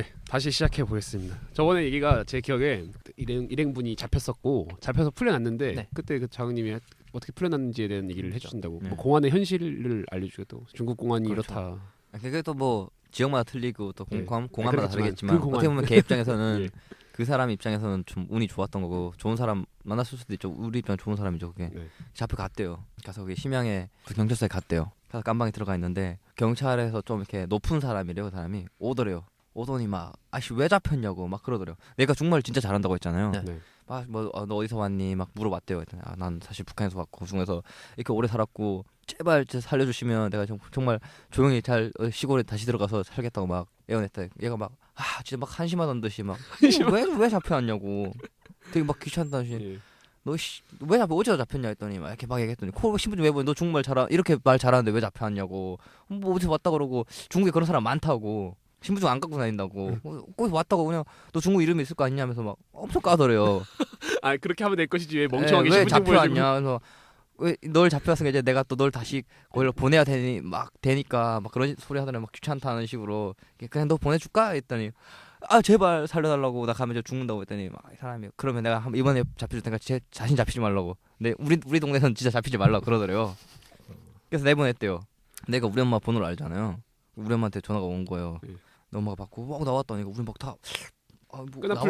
네, 다시 시작해 보겠습니다. 저번에 얘기가 제 기억에 일행분이 잡혀서 풀려났는데 네. 그때 그 장은님이 어떻게 풀려났는지에 대한 얘기를 해주신다고. 네. 뭐 공안의 현실을 알려주겠다고. 중국 공안이 그렇죠. 이렇다. 그게 또 뭐 지역마다 틀리고 또 네. 공안마다 그렇지만 다르겠지만 그 공안. 어떻게 보면 걔 입장에서는 예. 그 사람 입장에서는 좀 운이 좋았던 거고 좋은 사람 만났을 수도 있죠. 우리 입장 좋은 사람이죠. 그게 네. 잡혀갔대요. 가서 그게 심양에 그 경찰서에 갔대요. 가서 깜방에 들어가 있는데 경찰에서 좀 이렇게 높은 사람이래요. 그 사람이 오더래요. 오더니 막 아씨 왜 잡혔냐고 막 그러더래요. 내가 중국말 진짜 잘한다고 했잖아요. 네. 네. 막 뭐 너 어디서 왔니 막 물어봤대요. 난 사실 북한에서 왔고 중국에서 이렇게 오래 살았고 제발 살려주시면 내가 정말 조용히 잘 시골에 다시 들어가서 살겠다고 막 애원했대. 얘가 막 진짜 막 한심하던 듯이 막 왜 잡혀왔냐고 되게 막 귀찮다시 예. 왜 어디서 잡혔냐 했더니 막 이렇게 막 얘기했더니 신분증 왜 보니 너 중국말 이렇게 말 잘하는데 왜 잡혀왔냐고 뭐 어디서 왔다 그러고 중국에 그런 사람 많다고 신분증 안 갖고 다닌다고 거기서 왔다고 그냥 너 중국 이름이 있을 거 아니냐면서 막 엄청 까더래요. 아 그렇게 하면 될 것이지 왜 멍청하게 왜 신분증 보여주고. 잡혀왔냐 그래서 왜 널 잡혀왔으니까 이제 내가 또 널 다시 거기로 보내야 되니까 막 그런 소리 하더니 막 귀찮다는 식으로 그냥 너 보내줄까 했더니 제발 살려달라고 나 가면 저 죽는다고 했더니 막 이 사람이 그러면 내가 이번에 잡혀줄 테니까 자신 잡히지 말라고. 근데 우리 동네에서는 진짜 잡히지 말라고 그러더래요. 그래서 내보냈대요. 내가 우리 엄마 번호를 알잖아요. 우리 엄마한테 전화가 온 거예요. 예. 엄마가 받고 막 나왔다니까 우리 막 다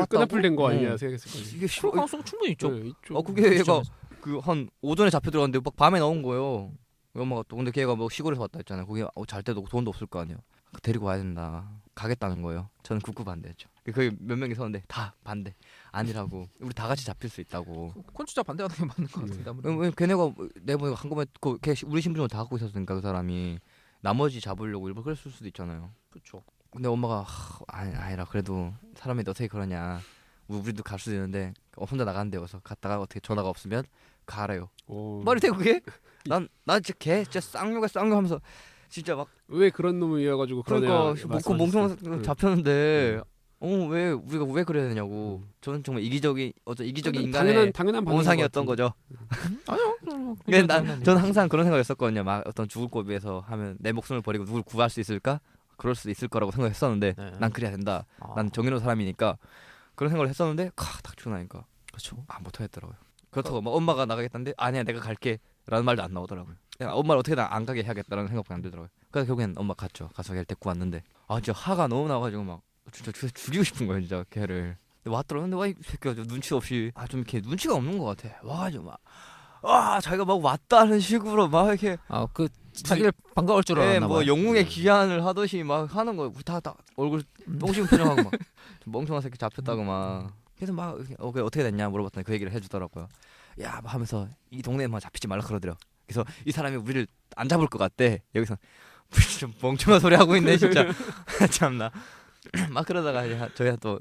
끄나풀 된 거 아니냐 생각했을 거지. 이게 그럴 가능성 충분히 있죠. 네, 있죠. 그게 얘가 그 한 오전에 잡혀 들어갔는데 막 밤에 나온 거예요. 우리 엄마가 또 근데 걔가 뭐 시골에서 왔다 했잖아요. 거기 잘 때도 돈도 없을 거 아니에요. 데리고 와야 된다. 가겠다는 거예요. 저는 극구 반대했죠. 거기 몇 명이 서는데 다 반대. 아니라고. 우리 다 같이 잡힐 수 있다고. 그건 진짜 반대하는 게 맞는 것 같은데. 아무래도. 왜 걔네가 내보내고 한꺼번에 걔 우리 신분증을 다 갖고 있었으니까 그 사람이 나머지 잡으려고 일부러 그랬을 수도 있잖아요. 그렇죠. 근데 엄마가 아니라 그래도 사람이 어떻게 그러냐. 우리도 갈 수도 있는데 혼자 나간대요. 그래서 갔다가 어떻게 전화가 없으면 가래요. 말이 돼 그게? 난 진짜 걔 진짜 쌍욕에 쌍욕하면서 진짜 막 왜 그런 놈을 이어가지고 그러니까 그러냐. 멍청한 잡혔는데 왜 우리가 왜 그래야 되냐고. 저는 정말 이기적인 인간의 당연한 원상이었던 거죠. 아니요. 저는 항상 그런 생각했었거든요. 막 어떤 죽을 고비에서 하면 내 목숨을 버리고 누굴 구할 수 있을까? 그럴 수 있을 거라고 생각했었는데 네. 난 그래야 된다. 난 정의로운 사람이니까 그런 생각을 했었는데 딱 죽고 나니까 그렇죠. 못하겠더라고요. 그렇다고 막 엄마가 나가겠다는데 아니야 내가 갈게 라는 말도 안 나오더라고요. 내가 엄마를 어떻게든 안 가게 해야겠다라는 생각밖에 안 들더라고요. 그래서 결국엔 엄마 갔죠. 가서 걔를 데리고 왔는데 진짜 화가 너무 나가지고 막 진짜 죽이고 싶은 거예요 진짜 걔를. 근데 왔더라고요. 근데 와 이 새끼가 좀 눈치 없이 좀 이렇게 눈치가 없는 것 같아. 와가지고 막 자기가 막 왔다는 식으로 막 이렇게 그 자기를 반가울 줄 알았나 뭐 봐요. 영웅의 귀환을 하듯이 막 하는 거예요. 다 얼굴 똥심 표정하고 막 멍청한 새끼 잡혔다고 막. 그래서 막 어떻게 됐냐 물어봤더니 그 얘기를 해주더라고요. 야 막 하면서 이 동네에만 잡히지 말라 그러더래요. 그래서 이 사람이 우리를 안 잡을 것 같대. 여기서 좀 멍청한 소리 하고 있네 진짜. 참나. 막 그러다가 저희가 또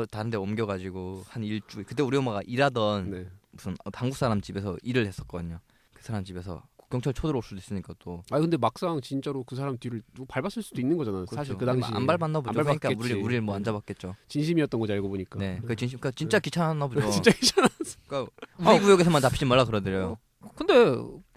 다른 데 옮겨가지고 한 일주일 그때 우리 엄마가 일하던 네. 무슨 한국 사람 집에서 일을 했었거든요. 그 사람 집에서 경찰 쳐들어올 수도 있으니까 또. 근데 막상 진짜로 그 사람 뒤를 누구 밟았을 수도 있는 거잖아. 그렇죠. 사실 그 당시 안 밟았나 보죠. 안 그러니까 밟았겠지. 우리를 뭐 안 잡았겠죠. 진심이었던 거지 알고 보니까. 네, 그 그러니까 진짜 귀찮았나 보죠. 진짜 괜찮아. 그러니까 우리 구역에서만 잡히지 말라 그러더래요. 근데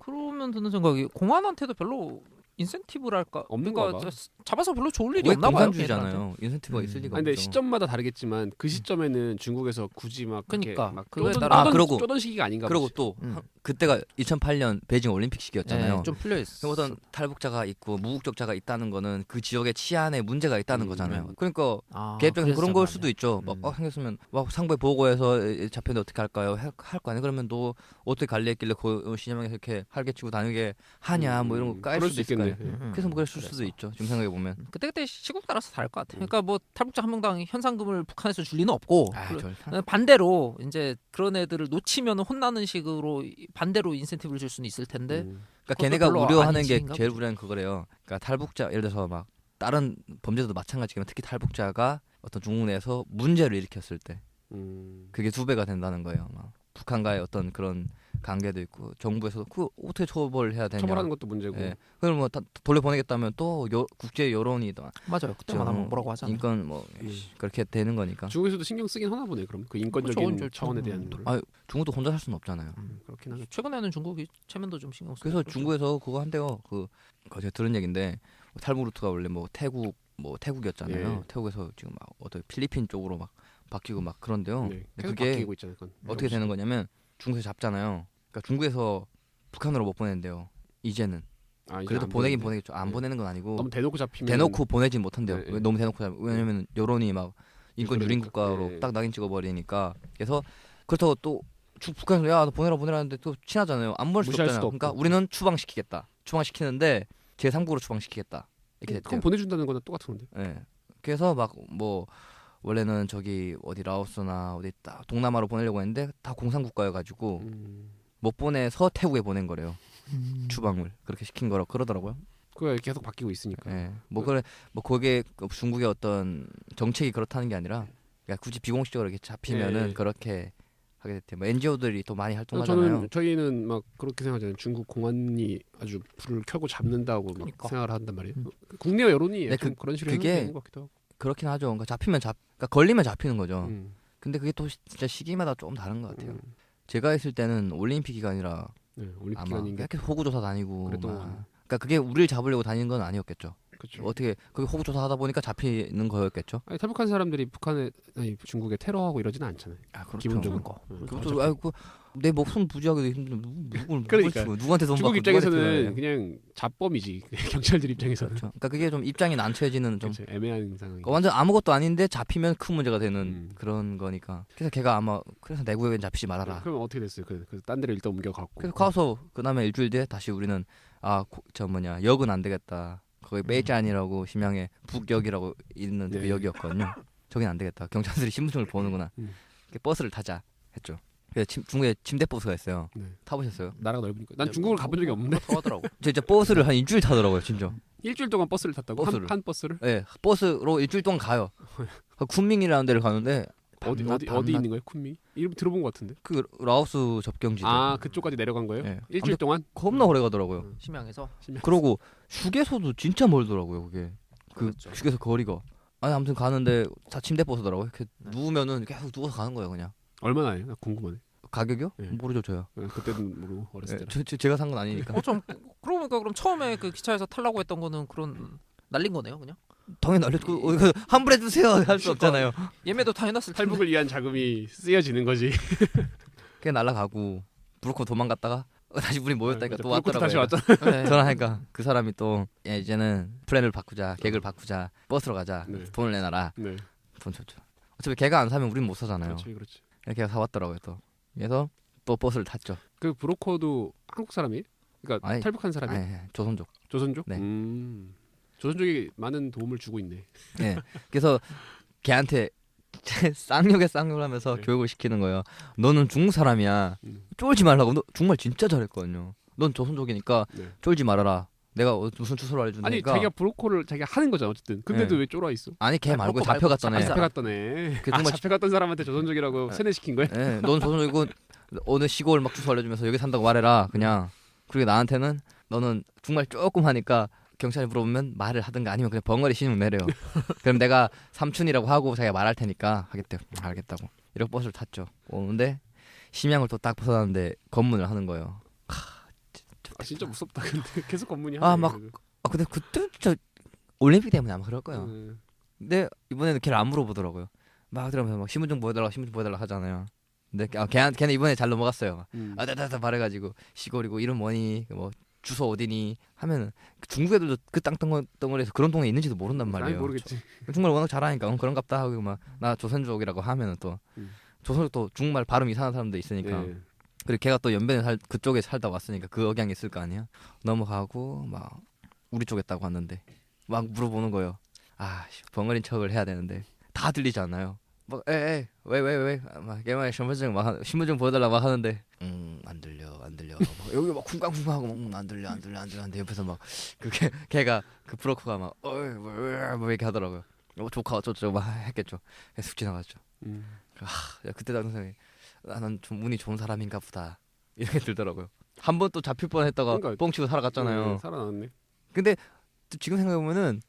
그러면 드는 생각이 공안한테도 별로 인센티브랄까 없는 그러니까 거야. 잡아서 별로 좋을 일이 왜 없나 봐요. 공산주의잖아요. 인센티브가 있을 리가 근데 없죠. 시점마다 다르겠지만 그 시점에는 중국에서 굳이 막 그러니까 막 그거에 쪼던- 따라- 그러고- 쪼던 시기가 아닌가 그리고 보지. 또 그때가 2008년 베이징 올림픽 시기였잖아요. 네, 좀 풀려 있어. 어떤 탈북자가 있고 무국적자가 있다는 거는 그 지역의 치안에 문제가 있다는 거잖아요. 그러니까 걔 입장에서 그런 걸 수도 있죠. 막 생겼으면 막 상부에 보고해서 잡혔는데 어떻게 할까요? 할 거 아니에요. 그러면 너 어떻게 관리했길래 그 시장에서 이렇게 활개치고 다니게 하냐 뭐 이런 거 깔 그럴 수도 수 있을 있겠네. 거예요. 그래서 뭐 그랬을 수도 있죠. 지금 생각해 보면. 그때 시국 따라서 다를 것 같아. 그러니까 뭐 탈북자 한 명당 현상금을 북한에서 줄 리는 없고 반대로 이제 그런 애들을 놓치면 혼나는 식으로 반대로 인센티브를 줄 수는 있을 텐데. 그러니까 걔네가 별로 우려하는 아닌 게 식인가 제일 우려하는 그거래요. 그러니까 탈북자 예를 들어서 막 다른 범죄도 마찬가지지만 특히 탈북자가 어떤 중국 내에서 문제를 일으켰을 때 그게 2배가 된다는 거예요. 막 북한과의 어떤 그런 관계도 있고 정부에서도 그 어떻게 처벌을 해야 되냐. 처벌하는 것도 문제고. 예. 그걸 뭐 돌려보내겠다면 또 국제 여론이 또 맞아요. 그때만 하면 뭐라고 하잖아요. 인권 뭐 그렇게 되는 거니까. 중국에서도 신경 쓰긴 하나 보네. 그럼 그 인권적인 그렇죠. 차원에 대한 거를. 중국도 혼자 살 수는 없잖아요. 그렇긴 하겠죠. 최근에는 중국이 체면도 좀 신경 쓰고. 그래서 중국에서 그거 한대요. 그거 제가 들은 얘기인데 탈북 루트가 원래 뭐 태국, 뭐 태국이었잖아요. 네. 태국에서 지금 막 어떤 필리핀 쪽으로 막 바뀌고 막 그런데요. 네. 근데 계속 그게 바뀌고 있잖아요. 그건. 어떻게 되는 거냐면 중국에서 잡잖아요. 그러니까 중국에서 북한으로 못 보낸대요. 이제는. 아, 이제 그래도 안 보내긴 보내는데. 보내겠죠. 안 네. 보내는 건 아니고 너무 대놓고 잡히면 대놓고 보내진 못한대요. 네, 네. 너무 대놓고 왜냐면 여론이 막 인권 유린 그러니까. 국가로 네. 딱 낙인 찍어버리니까. 그래서 그렇다고 또 북한에서 야 너 보내라 하는데 또 친하잖아요. 안 보낼 수 무시할 없잖아요. 수도 그러니까 없고. 우리는 추방시키겠다. 추방시키는데 제3국으로 추방시키겠다. 이렇게 됐대요. 그럼 보내준다는 거는 똑같은 건데. 예. 그래서 막 뭐 원래는 저기 어디 라오스나 어디 동남아로 보내려고 했는데 다 공산국가여가지고 못 보내서 태국에 보낸 거래요. 추방을 그렇게 시킨 거라고 그러더라고요. 그게 계속 바뀌고 있으니까. 예. 뭐 그래 뭐 그게 중국의 어떤 정책이 그렇다는 게 아니라 그러니까 굳이 비공식적으로 이렇게 잡히면은 네. 그렇게 하게 됐대요. 뭐 NGO들이 또 많이 활동하잖아요. 저희는 막 그렇게 생각하잖아요. 중국 공안이 아주 불을 켜고 잡는다고 막 그러니까. 생각을 한단 말이에요. 국내 여론이 네, 좀 그런 식으로 그게 되는 것 같기도 하고. 그렇긴 하죠. 그러니까 잡히면 그러니까 걸리면 잡히는 거죠. 음. 근데 그게 또 진짜 시기마다 조금 다른 것 같아요. 음. 제가 있을 때는 올림픽 기간이라 네, 올림픽 아마 기간인 게 이렇게 호구조사 다니고 그래도 막. 그러니까 그게 우리를 잡으려고 다니는 건 아니었겠죠. 그렇죠. 어떻게 그게 호구조사 하다 보니까 잡히는 거였겠죠. 아니, 탈북한 사람들이 북한에 아니 중국에 테러하고 이러지는 않잖아요. 아 그렇죠. 기본적으로. 그것도 아이고 내 목숨 부지하기도 힘든 그러니까. 누구한테 돈 중국 받고 입장에서는 누구한테 그냥 자범이지. 경찰들 입장에서는. 그렇죠. 그러니까 그게 좀 입장이 난처해지는 좀 그렇죠. 애매한 상황이. 완전 아무것도 아닌데 잡히면 큰 문제가 되는 음. 그런 거니까. 그래서 걔가 아마 그래서 내국에는 잡히지 말아라. 그럼 어떻게 됐어요? 딴 데를 일단 옮겨갔고. 그래서 가서 그다음에 일주일 뒤에 다시 우리는 저 뭐냐 역은 안 되겠다. 거기 베이짠이라고 심양에 북역이라고 있는 그 네. 역이었거든요. 저긴 안 되겠다. 경찰들이 신분증을 보는구나. 버스를 타자 했죠. 그래서 중국에 침대 버스가 있어요. 네. 타보셨어요? 나라가 넓으니까. 난 중국을 가본 적이 없는데. 하더라고. 진짜 버스를 한 일주일 타더라고요, 진짜. 일주일 동안 버스를 탔다고? 버스를. 한 버스를? 네, 버스로 일주일 동안 가요. 쿤밍이라는 데를 가는데 어디 있는 거예요? 쿤미? 이름 들어본 것 같은데. 그 라오스 접경지대. 아 그쪽까지 내려간 거예요? 네. 일주일 동안? 겁나 오래 가더라고요. 심양에서. 그러고 휴게소도 진짜 멀더라고요, 그게. 그 그렇죠. 휴게소 거리가. 아니 아무튼 가는데 다 침대 버스더라고요. 이렇게 누우면은 계속 누워서 가는 거예요, 그냥. 얼마나 해요? 나 궁금하네. 가격이요? 네. 모르죠, 저요. 그때는 모르고 어렸을 네, 때라. 제가 산 건 아니니까. 좀 그러니까 그럼 처음에 그 기차에서 타려고 했던 거는 그런 날린 거네요, 그냥. 당연히 날렸고 이거 환불해 주세요 할 수 없잖아요. 예매도 다 해놨을 텐데. 탈북을 위한 자금이 쓰여지는 거지. 그냥 날라가고 브로커 도망갔다가 다시 우리 모였다니까 또 그것도 왔더라고요. 다시 왔잖아. 네. 전화하니까 그 사람이 또 야, 이제는 플랜을 바꾸자, 계획을 바꾸자, 버스로 가자, 네. 돈을 내놔라. 네. 돈 줬죠. 어차피 걔가 안 사면 우린 못 사잖아요. 그렇지. 걔가 사왔더라고요 또. 그래서 또 버스를 탔죠. 그 브로커도 한국 사람이에요? 그러니까 아니, 탈북한 사람이에요? 아니, 조선족. 조선족? 네. 조선족이 많은 도움을 주고 있네. 네. 그래서 걔한테 쌍욕에 쌍욕을 하면서 네. 교육을 시키는 거예요. 너는 중국 사람이야. 쫄지 말라고. 너 정말 진짜 잘했거든요. 넌 조선족이니까 네. 쫄지 말아라. 내가 무슨 주소를 아니 알려주니까. 자기가 브로커를 자기가 하는 거잖아 어쨌든. 근데도 네. 왜 쫄아 있어? 아니 걔 말고 브로커 말고 잡혀갔잖아요. 잡혀갔던 애. 그 정말 잡혀갔던 사람한테 조선족이라고 네. 세뇌시킨 거야? 예, 넌 조선족이고 어느 시골 막 주소 알려주면서 여기 산다고 말해라. 그냥. 그리고 나한테는 너는 정말 조금 하니까 경찰이 물어보면 말을 하든가 아니면 그냥 벙어리 신용 내려요. 그럼 내가 삼촌이라고 하고 자기가 말할 테니까 하겠대요. 알겠다고. 이렇게 버스를 탔죠. 오는데 심양을 또 딱 벗어났는데 검문을 하는 거예요. 진짜 무섭다. 근데 계속 검문이 아, 하네, 막 그래도. 근데 그때 진짜 올림픽 때문에 아마 그럴 거예요. 음. 근데 이번에는 걔를 안 물어보더라고요. 막 들으면서 막 신분증 보여달라 하잖아요. 근데 걔는 이번에 잘 넘어갔어요. 아다다다 말해가지고 시골이고 이름 뭐니 뭐 주소 어디니 하면은 중국 애들도 그 땅덩어리에서 그런 동네 있는지도 모른단 말이에요. 아니 모르겠지. 중국말 워낙 잘하니까 그런갑다 하고 막 나 조선족이라고 하면은 또 조선족도 중국말 발음 이상한 사람도 있으니까. 네. 그리고 걔가 또 연변에 그쪽에 살다 왔으니까 그 억양이 있을 거 아니야. 넘어가고 막 우리 쪽에 있다고 왔는데 막 물어보는 거예요. 아 벙어린 척을 해야 되는데 다 들리지 않아요. 막 왜 막 걔만 신분증 막 신분증 보여달라 막 하는데 안 들려 막 여기 막 쿵쾅쿵쾅하고 안 들려 하는데 옆에서 막 걔가 그 브로커가 막 뭐 이렇게 하더라고요. 조카 어쩌고 막 했겠죠. 쑥 지나갔죠. 야, 그때 당시에 나는 좀 운이 좋은 사람인가 보다 이렇게 들더라고요. 한 번 또 잡힐 뻔했다가 그러니까, 뻥치고 살아갔잖아요. 살아났네. 근데 또 지금 생각해 보면은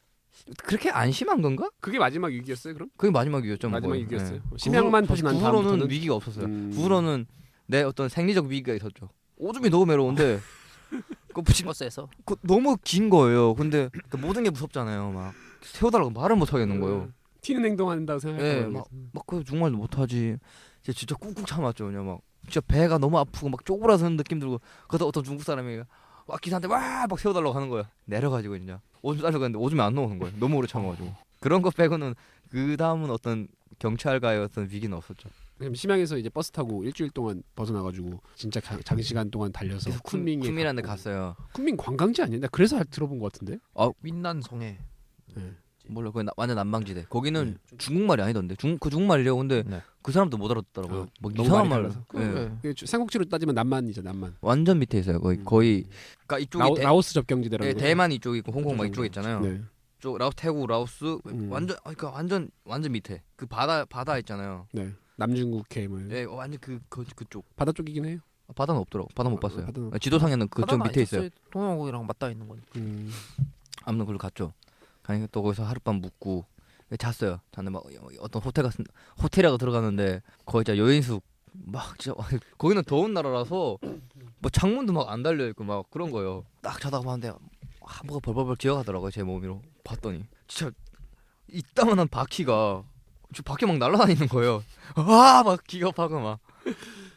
그렇게 안심한 건가? 그게 마지막 위기였어요, 그럼? 그게 마지막 위기였죠. 뭐 마지막 거의. 위기였어요. 네. 심양만 다시 난 후로는 다음부터는 위기가 없었어요. 음. 후로는 내 어떤 생리적 위기가 있었죠. 오줌이 너무 매러운데 그 버스에서. 너무 긴 거예요. 근데 그 모든 게 무섭잖아요. 막 세워달라고 말을 못 하겠는 거예요. 튀는 행동한다고 생각해요. 막 그 중말도 못 하지. 진짜 꾹꾹 참았죠. 그냥 막 진짜 배가 너무 아프고 막 쪼그라드는 느낌 들고 그러다 어떤 중국 사람이 막 기사한테 막 세워달라고 하는 거야. 내려가지고 진짜 오줌 싸려고 했는데 오줌이 안 나오는 거예요. 너무 오래 참아가지고. 그런 거 빼고는 그 다음은 어떤 경찰과의 어떤 위기는 없었죠. 그럼 심양에서 이제 버스 타고 일주일 동안 벗어나가지고 진짜 장시간 동안 달려서 쿤밍이라는 데 갔어요. 쿤밍 관광지 아니야? 나 그래서 들어본 것 같은데. 윈난성에. 네. 몰라, 거기 완전 남방지대. 거기는 중국말이 아니던데. 그 중국말이래요. 근데 그 사람도 못 알아듣더라고요. 뭐 이상한 말로. 삼국지로 따지면 남만이죠, 남만. 완전 밑에 있어요. 거의 그러니까 이쪽이 라오스 접경지대라고. 대만 이쪽 있고 홍콩 막 이쪽 있잖아요. 네. 쪽 태국, 라오스 완전 그러니까 완전 밑에. 그 바다 있잖아요. 네. 남중국해 뭐. 네, 완전 그쪽. 바다 쪽이긴 해요. 바다는 없더라고. 바다 못 봤어요. 바다는 지도상에는 그쪽 밑에 있어요. 동양국이랑 맞닿아 있는 거니까. 아무튼 그걸 갔죠. 가니까 또 거기서 하룻밤 묵고 잤어요. 잤는데 막 어떤 호텔이라고 들어갔는데 거의 진짜 여인숙 막 진짜 거기는 더운 나라라서 뭐 창문도 막 안 달려 있고 막 그런 거예요. 딱 자다가 봤는데 뭐가 벌벌벌 기어가더라고요. 제 몸으로 봤더니 진짜 이따만한 바퀴가 밖에 막 날아다니는 거예요. 막 기겁하고 막.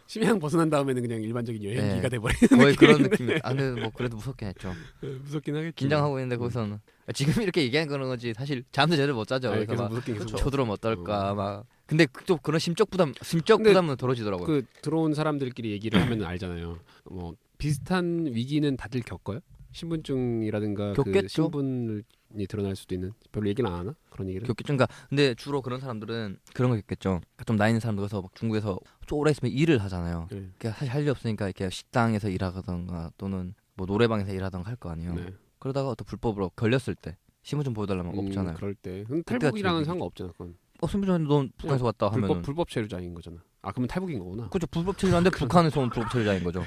심양 벗어난 다음에는 그냥 일반적인 여행기가 돼버리는 거의 그런 느낌이. 근데 뭐 그래도 무섭긴 했죠. 무섭긴 하겠죠. 긴장하고 있는데 거기서는 지금 이렇게 얘기하는 그런 거지 사실 잠도 제대로 못 자죠. 네, 그래서 무섭긴 계속. 쳐들어오면 어떨까 막. 근데 또 그런 심적 부담은 덜어지더라고요. 그 들어온 사람들끼리 얘기를 하면 알잖아요. 뭐 비슷한 위기는 다들 겪어요? 신분증이라든가 그 겪겠죠. 신분이 드러날 수도 있는. 별로 얘기는 안 하나? 그런 얘기를. 겪겠죠. 그러니까 근데 주로 그런 사람들은 그런 거 겪겠죠. 그러니까 좀 나이 있는 사람들 가서 막 중국에서 좀 오래 있으면 일을 하잖아요. 네. 그러니까 사실 할 일 없으니까 이렇게 식당에서 일하던가 또는 뭐 노래방에서 일하던가 할 거 아니에요. 네. 그러다가 또 불법으로 걸렸을 때 신분증 보여달라면 없잖아요. 그럴 때. 탈북이랑은 그때가 상관없잖아. 그건. 신분증 넌 북한에서 왔다 하면 불법 체류자인 거잖아. 그러면 탈북인 거구나. 그렇죠. 불법 체류자인데 북한에서 온 불법 체류자인 거죠.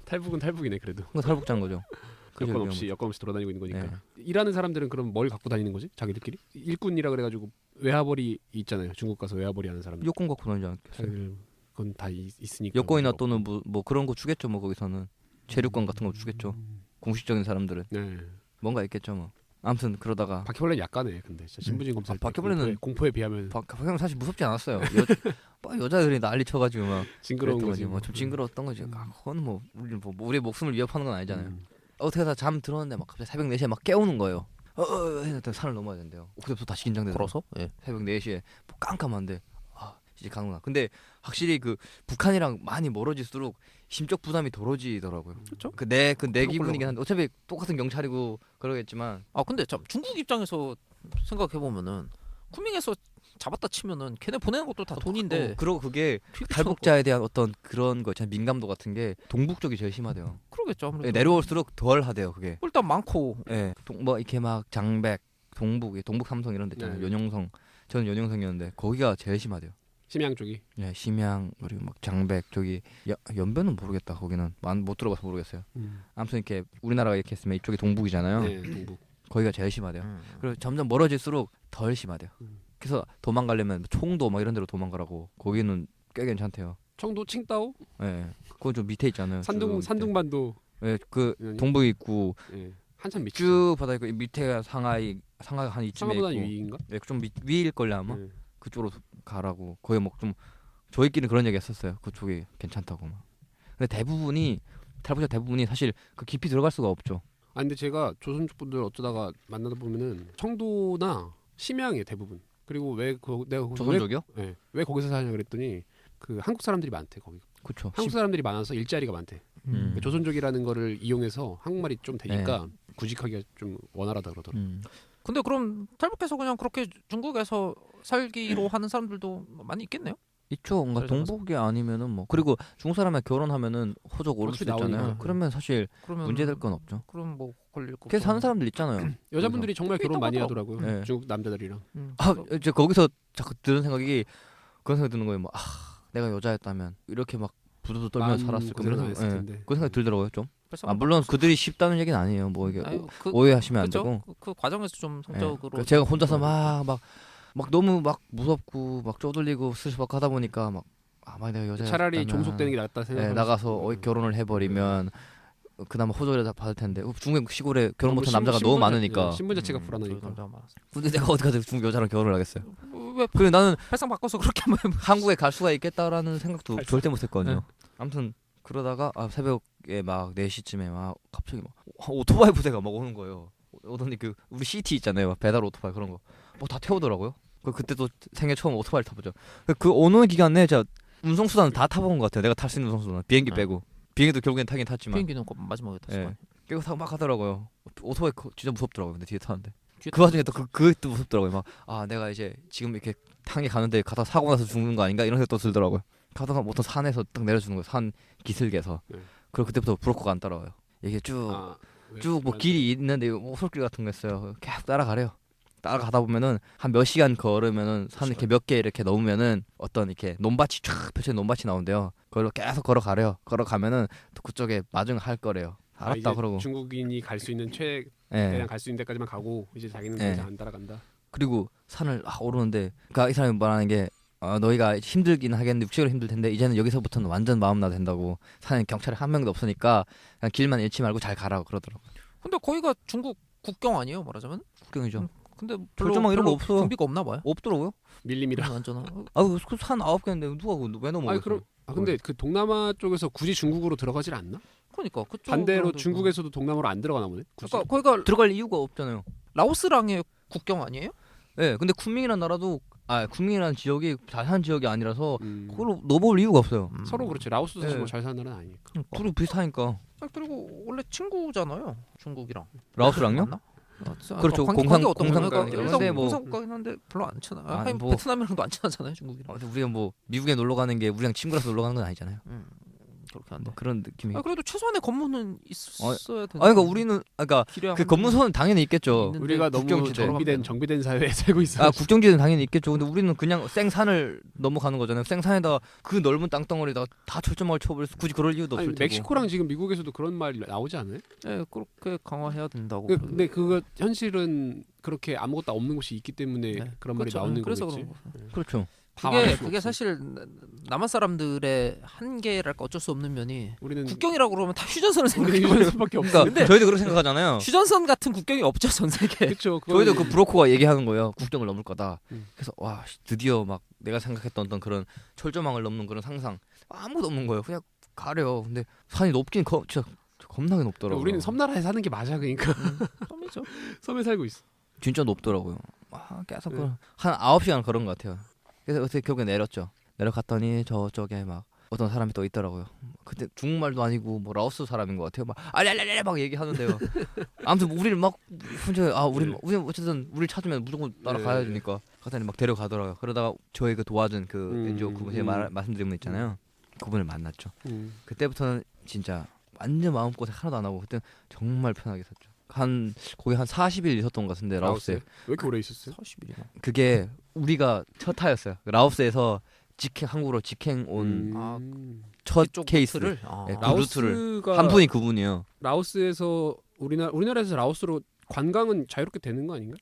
탈북은 탈북이네 그래도. 그거 탈북자인 거죠. 여건 없이 돌아다니고 있는 거니까. 네. 일하는 사람들은 그럼 뭘 갖고 다니는 거지? 자기들끼리? 일꾼이라 그래가지고 외화벌이 있잖아요. 중국 가서 외화벌이 하는 사람들. 여권 갖고 다니지 않겠어요? 자기들 그건 다 있으니까. 여권이나 또는 뭐 그런 거 주겠죠. 뭐 거기서는 체류권 같은 거 주겠죠. 공식적인 사람들은 네. 뭔가 있겠죠. 뭐 아무튼 그러다가 바퀴벌레는 약간해. 근데 진짜 신분증 검사. 바퀴벌레는 공포에 비하면 바퀴벌레는 사실 무섭지 않았어요. 여자들이 난리 쳐가지고 막 징그러운 거지. 좀 징그러웠던 거지. 그건 뭐 우리 목숨을 위협하는 건 아니잖아요. 어떻게 하다 잠 들었는데 막 갑자기 새벽 4시에 막 깨우는 거예요. 해서 산을 넘어야 된대요. 그때부터 다시 긴장되더라고요. 걸어서? 예. 새벽 4시에 뭐 깜깜한데 이제 가는구나. 근데 확실히 그 북한이랑 많이 멀어질수록 심적 부담이 덜어지더라고요. 그렇죠. 내 기분이긴 한데 어차피 똑같은 경찰이고 그러겠지만 근데 참 중국 입장에서 생각해 보면은 쿠밍에서 잡았다 치면은 걔네 보내는 것도 다 돈인데. 그리고 그게 탈북자에 대한 어떤 그런 거 있잖아요. 민감도 같은 게 동북 쪽이 제일 심하대요. 그러겠죠. 아무래도. 내려올수록 덜 하대요. 그게. 일단 많고. 예. 뭐 이렇게 막 장백, 동북 삼성 이런 데 있잖아요. 네. 연용성. 저는 연용성이었는데 거기가 제일 심하대요. 심양 쪽이. 예, 심양 그리고 막 장백 저기 연변은 모르겠다. 거기는 못 들어가서 모르겠어요. 아무튼 이렇게 우리나라가 이렇게 했으면 이쪽이 동북이잖아요. 네, 동북. 거기가 제일 심하대요. 그리고 점점 멀어질수록 덜 심하대요. 그래서 도망가려면 총도 막 이런 데로 도망가라고. 거기는 꽤 괜찮대요. 청도 칭다오? 예. 그거 좀 밑에 있잖아요. 산둥반도. 예, 그 동북에 있고 예. 한참 밑. 쭉 바다 있고 밑에가 상하이 한 이쯤에 있고. 상하보다 위인가? 예, 좀 위일 걸요 아마. 네. 그쪽으로 가라고. 거기 뭐 좀 저희끼리 그런 얘기 했었어요. 그쪽이 괜찮다고 막. 근데 탈북자 대부분이 사실 그 깊이 들어갈 수가 없죠. 근데 제가 조선족 분들 어쩌다가 만나다 보면은 청도나 심양에 대부분. 그리고 내가 조선족이요? 네. 왜 거기서 사냐 그랬더니 그 한국 사람들이 많대 거기. 그렇죠. 한국 사람들이 많아서 일자리가 많대. 그러니까 조선족이라는 거를 이용해서 한국말이 좀 되니까 구직하기가 좀 원활하다 그러더라고요. 근데 그럼 탈북해서 그냥 그렇게 중국에서 살기로 하는 사람들도 많이 있겠네요? 있죠. 뭔가 동북이 아니면은 뭐 그리고 중국 사람이랑 결혼하면은 호적 오를 수 있잖아요. 나오니까. 그러면 사실 문제될 건 없죠. 그럼 뭐 걸릴 거. 그래서 사는 사람들 있잖아요. 여자분들이 정말 결혼 많이 하더라고요. 네. 중국 남자들이랑. 이제 거기서 자꾸 드는 생각이 그런 생각이 드는 거예요. 뭐 내가 여자였다면 이렇게 막 부두부 떨면서 살았을 고생을 안 했을 텐데. 그 생각이 들더라고요 좀. 물론 그들이 쉽다는 얘기는 아니에요. 뭐 이게 오해하시면 안 되고. 그 과정에서 좀 성적으로. 제가 혼자서 막 너무 막 무섭고 막 쪼들리고 스스박 하다 보니까 막 내가 여자 차라리 종속되는 게 낫다 생각. 나가서 결혼을 해버리면 그나마 호적이라도 받을 텐데 중국 시골에 결혼 못한 신- 남자가 너무 신분 자- 많으니까. 신분 자체가 저희 불안하니까. 남자가 많았어. 근데 내가 어디 가서 중국 여자랑 결혼을 하겠어요. 왜 그래 나는 팔상 바꿔서 그렇게 하면 한국에 갈 수가 있겠다라는 생각도 발상. 절대 못했거든요. 네. 아무튼 그러다가 새벽에 막 4시쯤에 막 갑자기 막 오토바이 부대가 막 오는 거예요. 오더니 그 우리 CT 있잖아요. 막 배달 오토바이 그런 거. 뭐 다 태우더라고요. 그때 또 생애 처음 오토바이를 타보죠. 그 오는 기간에 제가 운송수단을 다 타본 것 같아요. 내가 탈 수 있는 운송수단. 비행기 빼고. 비행기도 결국엔 타긴 탔지만. 비행기는 마지막에 탔을 예. 거 아니야. 깨고 타고 막 하더라고요. 오토바이 진짜 무섭더라고요. 근데 뒤에 타는데. 뒤에 그 와중에 또 그것도 무섭더라고요. 막 내가 이제 지금 이렇게 향해 가는데 가다 사고 나서 죽는 거 아닌가 이런 생각 또 들더라고요. 가다가 어떤 산에서 딱 내려주는 거예요. 산 기슭에서. 네. 그리고 그때부터 브로커가 안 따라와요. 이게 쭉 뭐 길이 있는데 오솔길 같은 거 있어요. 계속 따라가래요. 따라가다 보면은 한 몇 시간 걸으면은 산 이렇게 몇 개 이렇게 넘으면은 어떤 이렇게 논밭이 쫙 펼쳐진 논밭이 나온대요. 그걸로 계속 걸어가래요. 걸어가면은 또 그쪽에 마중을 할 거래요. 알았다 그러고. 중국인이 갈 수 있는 예. 그냥 갈 수 있는 데까지만 가고 이제 자기는 더 예. 이상 안 따라간다. 그리고 산을 오르는데 그러니까 이 사람이 말하는 게 너희가 힘들긴 하겠는데 육체적으로 힘들 텐데 이제는 여기서부터는 완전 마음 놔도 된다고. 산에 경찰이 한 명도 없으니까 그냥 길만 잃지 말고 잘 가라고 그러더라고. 근데 거기가 중국 국경 아니에요, 말하자면? 국경이죠. 근데 절조망 이런 거 없어. 경비가 없나 봐요. 없더라고요. 밀림이라. 완전 그산 9개인데 누가 왜 넘어? 아니 그럼 근데 그 동남아 쪽에서 굳이 중국으로 들어가질 않나? 그러니까 그쪽 반대로 중국에서도 동남아로 안 들어가나 보네. 굳이. 그러니까 거기가 들어갈 이유가 없잖아요. 라오스랑의 국경 아니에요? 예, 근데 쿤밍이라는 나라도 쿤밍이라는 지역이 잘 사는 지역이 아니라서 그걸로 넣어볼 이유가 없어요. 서로 그렇지. 라오스도 예. 뭐 잘 사는 나라는 아니니까. 둘이 비슷하니까. 그리고 원래 친구잖아요, 중국이랑. 라오스랑요? 맞나? 그렇죠. 관계 어떤 공산 거예요? 관계인데 일단 뭐- 공산국가긴 한데 별로 안 친하. 아니, 뭐- 베트남이랑도 안 친하잖아요, 중국이랑. 근데 우리가 뭐 미국에 놀러 가는 게 우리랑 친구라서 놀러 가는 건 아니잖아요. 그렇게 한데. 뭐 그런 느낌이. 그래도 최소한의 검문은 있어야 되는. 그러니까 우리는 그 검문소는 당연히 있겠죠. 있는데 우리가 너무 국경지대. 정비된 사회에 살고 있어. 국경지대는 당연히 있겠죠. 근데 우리는 그냥 생산을 넘어가는 거잖아요. 생산에다 그 넓은 땅덩어리에다 다 철조망을 쳐버려 굳이 그럴 이유도 없을 아니, 테고. 멕시코랑 지금 미국에서도 그런 말 나오지 않아요? 네, 그렇게 강화해야 된다고. 근데 그거 현실은 그렇게 아무것도 없는 곳이 있기 때문에 네. 그런 말이 그렇죠. 나오는 그래서 거겠지. 그런 거. 그렇죠. 다 말할 수는 그게 없어. 사실 남한 사람들의 한계랄까 어쩔 수 없는 면이 우리는 국경이라고 그러면 다 휴전선을 우리는 생각해요. 이럴 수밖에 없어. 그러니까 저희도 그렇게 생각하잖아요. 휴전선 같은 국경이 없죠, 전 세계. 그렇죠. 저희도 그 브로커가 얘기하는 거예요. 국경을 넘을 거다. 음. 그래서 드디어 막 내가 생각했던 어떤 그런 철조망을 넘는 그런 상상 아무도 없는 거예요. 그냥 가려. 근데 산이 높긴 진짜 겁나게 높더라고요. 우리는 섬나라에 사는 게 맞아, 그러니까 섬이죠. 섬에 살고 있어. 진짜 높더라고요. 계속 네. 한 9시간 걸은 것 같아요. 그래서 어떻게 결국에 내렸죠. 내려갔더니 저쪽에 막 어떤 사람이 또 있더라고요. 그때 중국말도 아니고 뭐 라오스 사람인 것 같아요. 막 알랄랄랄 막 얘기하는데요. 아무튼 우리를 막 혼자 우리 어쨌든 우리를 찾으면 무조건 따라가야 되니까 갔더니 막 데려가더라고요. 그러다가 저희 그 도와준 그 NGO 그분 제가 말씀드린 분 있잖아요. 그분을 만났죠. 그때부터는 진짜 완전 마음고생 하나도 안 하고 그때 정말 편하게 샀죠. 거기 한 40일 있었던 것 같은데 라오스에. 왜 이렇게 오래 있었어요? 40일이나. 그게 우리가 첫 타였어요. 라오스에서 한국으로 직행 온 첫 케이스를 네, 그 루트를 한 분이 그분이에요. 라오스에서 우리나라에서 라오스로 관광은 자유롭게 되는 거 아닌가?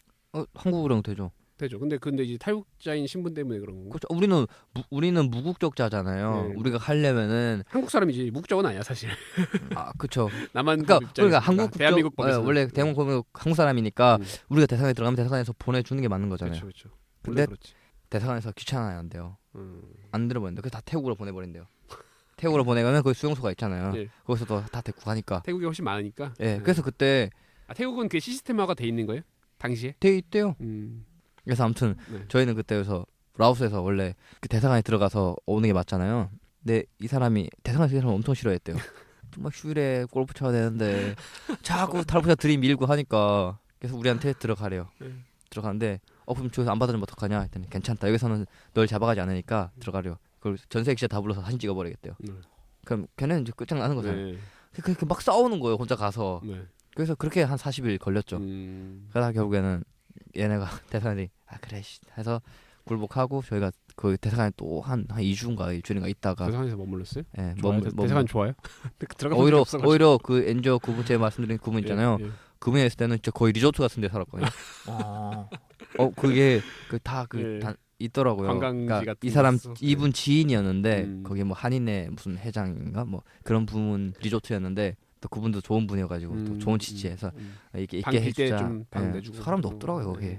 한국이랑 되죠. 되죠. 근데 이제 탈북자인 신분 때문에 그런 건가? 그렇죠. 우리는 무국적자잖아요. 네. 우리가 하려면은 한국 사람이지 무국적은 아니야 사실. 그렇죠. 남한 그러니까 한국 국적 대한민국 법에서 원래 대한민국 한국 사람이니까 우리가 대상에 들어가면 대상에서 보내주는 게 맞는 거잖아요. 그렇죠. 근데 그렇지. 대상에서 귀찮아야 안 돼요. 안 들어버린다. 그래서 다 태국으로 보내버린대요. 태국으로 보내가면 거기 수용소가 있잖아요. 예. 거기서도 다 데리고 가니까. 태국이 훨씬 많으니까. 예. 그래서 그때 태국은 그 시스템화가 돼 있는 거예요? 당시에? 돼 있대요. 그래서 아무튼 네. 저희는 그때여서 라오스에서 원래 그 대사관에 들어가서 오는 게 맞잖아요. 근데 이 사람이 대사관에서 이 사람 엄청 싫어했대요. 정말 휴일에 골프 쳐야 되는데 자꾸 탈북자 들이밀고 하니까 그래서 우리한테 들어가래요. 들어가는데 그럼 저기서 안 받아주면 어떡하냐 했더니 괜찮다. 여기서는 널 잡아가지 않으니까 들어가래요. 그걸 전세 기자 다 불러서 사진 찍어버리겠대요. 그럼 걔는 이제 끝장나는 거잖아요. 네. 그렇게 막 싸우는 거예요. 혼자 가서. 네. 그래서 그렇게 한 40일 걸렸죠. 그러다 결국에는 얘네가 대사관이 그래 해서 굴복하고 저희가 그 대사관에 또 한 2주인가 일주일인가 있다가 대사관에서 머물렀어요? 예, 대사관 좋아요? 들어가본 적이 없어가지고. 오히려 그 엔저 그분 제가 말씀드린 그분 있잖아요. 예. 그분에 있을 때는 진짜 거의 리조트 같은 데 살았거든요. 그게 예. 있더라고요. 관광지 그러니까 같은 이 사람 데 있어? 이분 지인이었는데 음. 거기 뭐 한인의 무슨 회장인가 뭐 그런 부문 리조트였는데 또 그분도 좋은 분이어가지고 또 좋은 취지에서 이렇게 있게 해주자. 사람도 없더라고요 거기.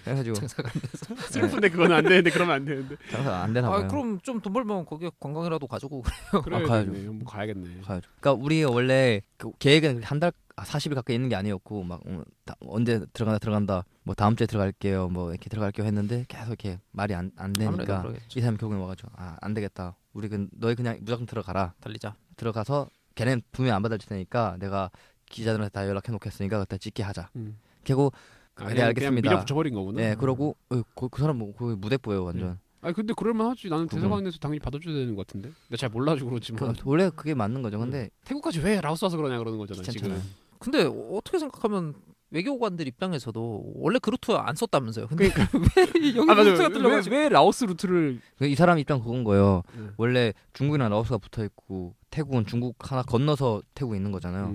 그래가지고 장사가 안 돼서 슬픈데 그건 안 되는데 그러면 안 되는데. 장사 안 되나 봐요. 그럼 좀 돈 벌면 거기 관광이라도 가지고 그래요. 가야죠. 뭐 가야겠네. 가야죠. 그러니까 우리 원래 그 계획은 한 달 40일 가까이 있는 게 아니었고 막 언제 들어간다 뭐 다음 주에 들어갈게요 뭐 이렇게 들어갈게요 했는데 계속 이렇게 말이 안 되니까 이 사람이 결국에 와가지고 안 되겠다. 우리 너희 그냥 무조건 들어가라. 달리자. 들어가서 걔는 분명히 안 받아줄 테니까 내가 기자들한테 다 연락해 놓겠으니까 그때 찍게 하자. 결국 네 알겠습니다. 밀어 붙여버린 거구나. 네 그러고 그 사람 뭐 거의 무대뽀예요 완전. 아니 근데 그럴만 하지. 나는 대사관에서 당연히 받아줘야 되는 것 같은데. 내가 잘 몰라가지고 그렇지만 원래 그게 맞는 거죠. 근데 태국까지 왜 라오스 와서 그러냐 그러는 거잖아 지금. 근데 어떻게 생각하면 외교관들 입장에서도 원래 그 루트 안 썼다면서요. 근데 그러니까. 왜 여기 루트가 들려가지고 왜 라오스 루트를 이 사람 입장 그건 거예요. 원래 중국이랑 라오스가 붙어 있고 태국은 중국 하나 건너서 태국에 있는 거잖아요.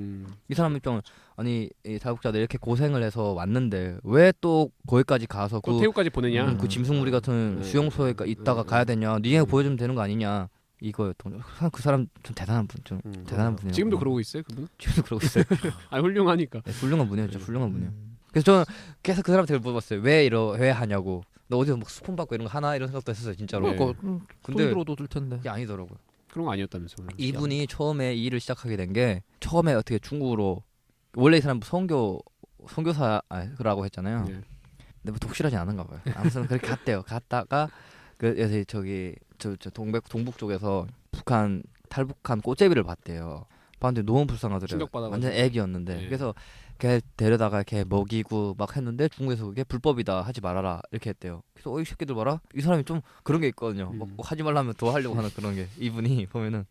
이 사람 입장은 아니 이 탈북자들 이렇게 고생을 해서 왔는데 왜 또 거기까지 가서 또 태국까지 보내냐? 그 짐승무리 같은 수용소에 있다가 가야 되냐? 니네가 보여주면 되는 거 아니냐? 이거였던 그 사람 좀 대단한 분, 좀 대단한 분이에요. 지금도 그러고 있어요, 그분은? 지금도 그러고 있어요. 아니 훌륭하니까. 네, 훌륭한 분이에요, 진짜 훌륭한 분이에요. 그래서 저는 계속 그 사람한테 물어봤어요. 왜 하냐고. 너 어디서 뭐 스폰 받고 이런 거 하나 이런 생각도 했었어요, 진짜로. 네. 근데 돈 들어도 들 텐데. 이게 아니더라고요. 그런 거 아니었다면서. 이분이 처음에 이 일을 시작하게 된 게 처음에 어떻게 중국으로 원래 이 사람 선교사라고 했잖아요. 네. 근데 뭐 독실하지 않은가 봐요. 아무튼 그렇게 갔대요. 갔다가 그 저기 저 동북 쪽에서 북한 탈북한 꽃제비를 봤대요. 봤는데 너무 불쌍하더래요. 충격받아가지고. 완전 애기였는데. 네. 그래서 걔 데려다가 걔 먹이고 막 했는데 중국에서 그게 불법이다 하지 말아라 이렇게 했대요. 그래서 이 새끼들 봐라. 이 사람이 좀 그런 게 있거든요. 뭐 하지 말라면 더 하려고 하는 그런 게 이분이 보면은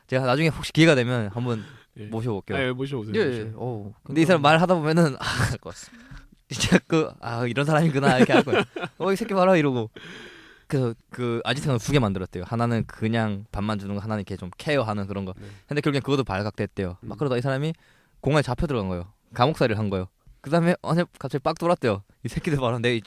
제가 나중에 혹시 기회가 되면 한번 모셔볼게요. 네, 모셔보세요. 예. 근데 이 사람 말하다 보면은 진짜 이런 사람이구나 이렇게 할 거예요. 이 새끼 봐라 이러고. 그래서 그 아지트는 2개 만들었대요. 하나는 그냥 밥만 주는 거, 하나는 이렇게 좀 케어하는 그런 거. 근데 결국엔 그것도 발각됐대요. 막 그러다 이 사람이 공항에 잡혀 들어간 거예요. 감옥살이를 한 거예요. 그 다음에 어느 갑자기 빡 돌았대요. 이 새끼들 봐라, 내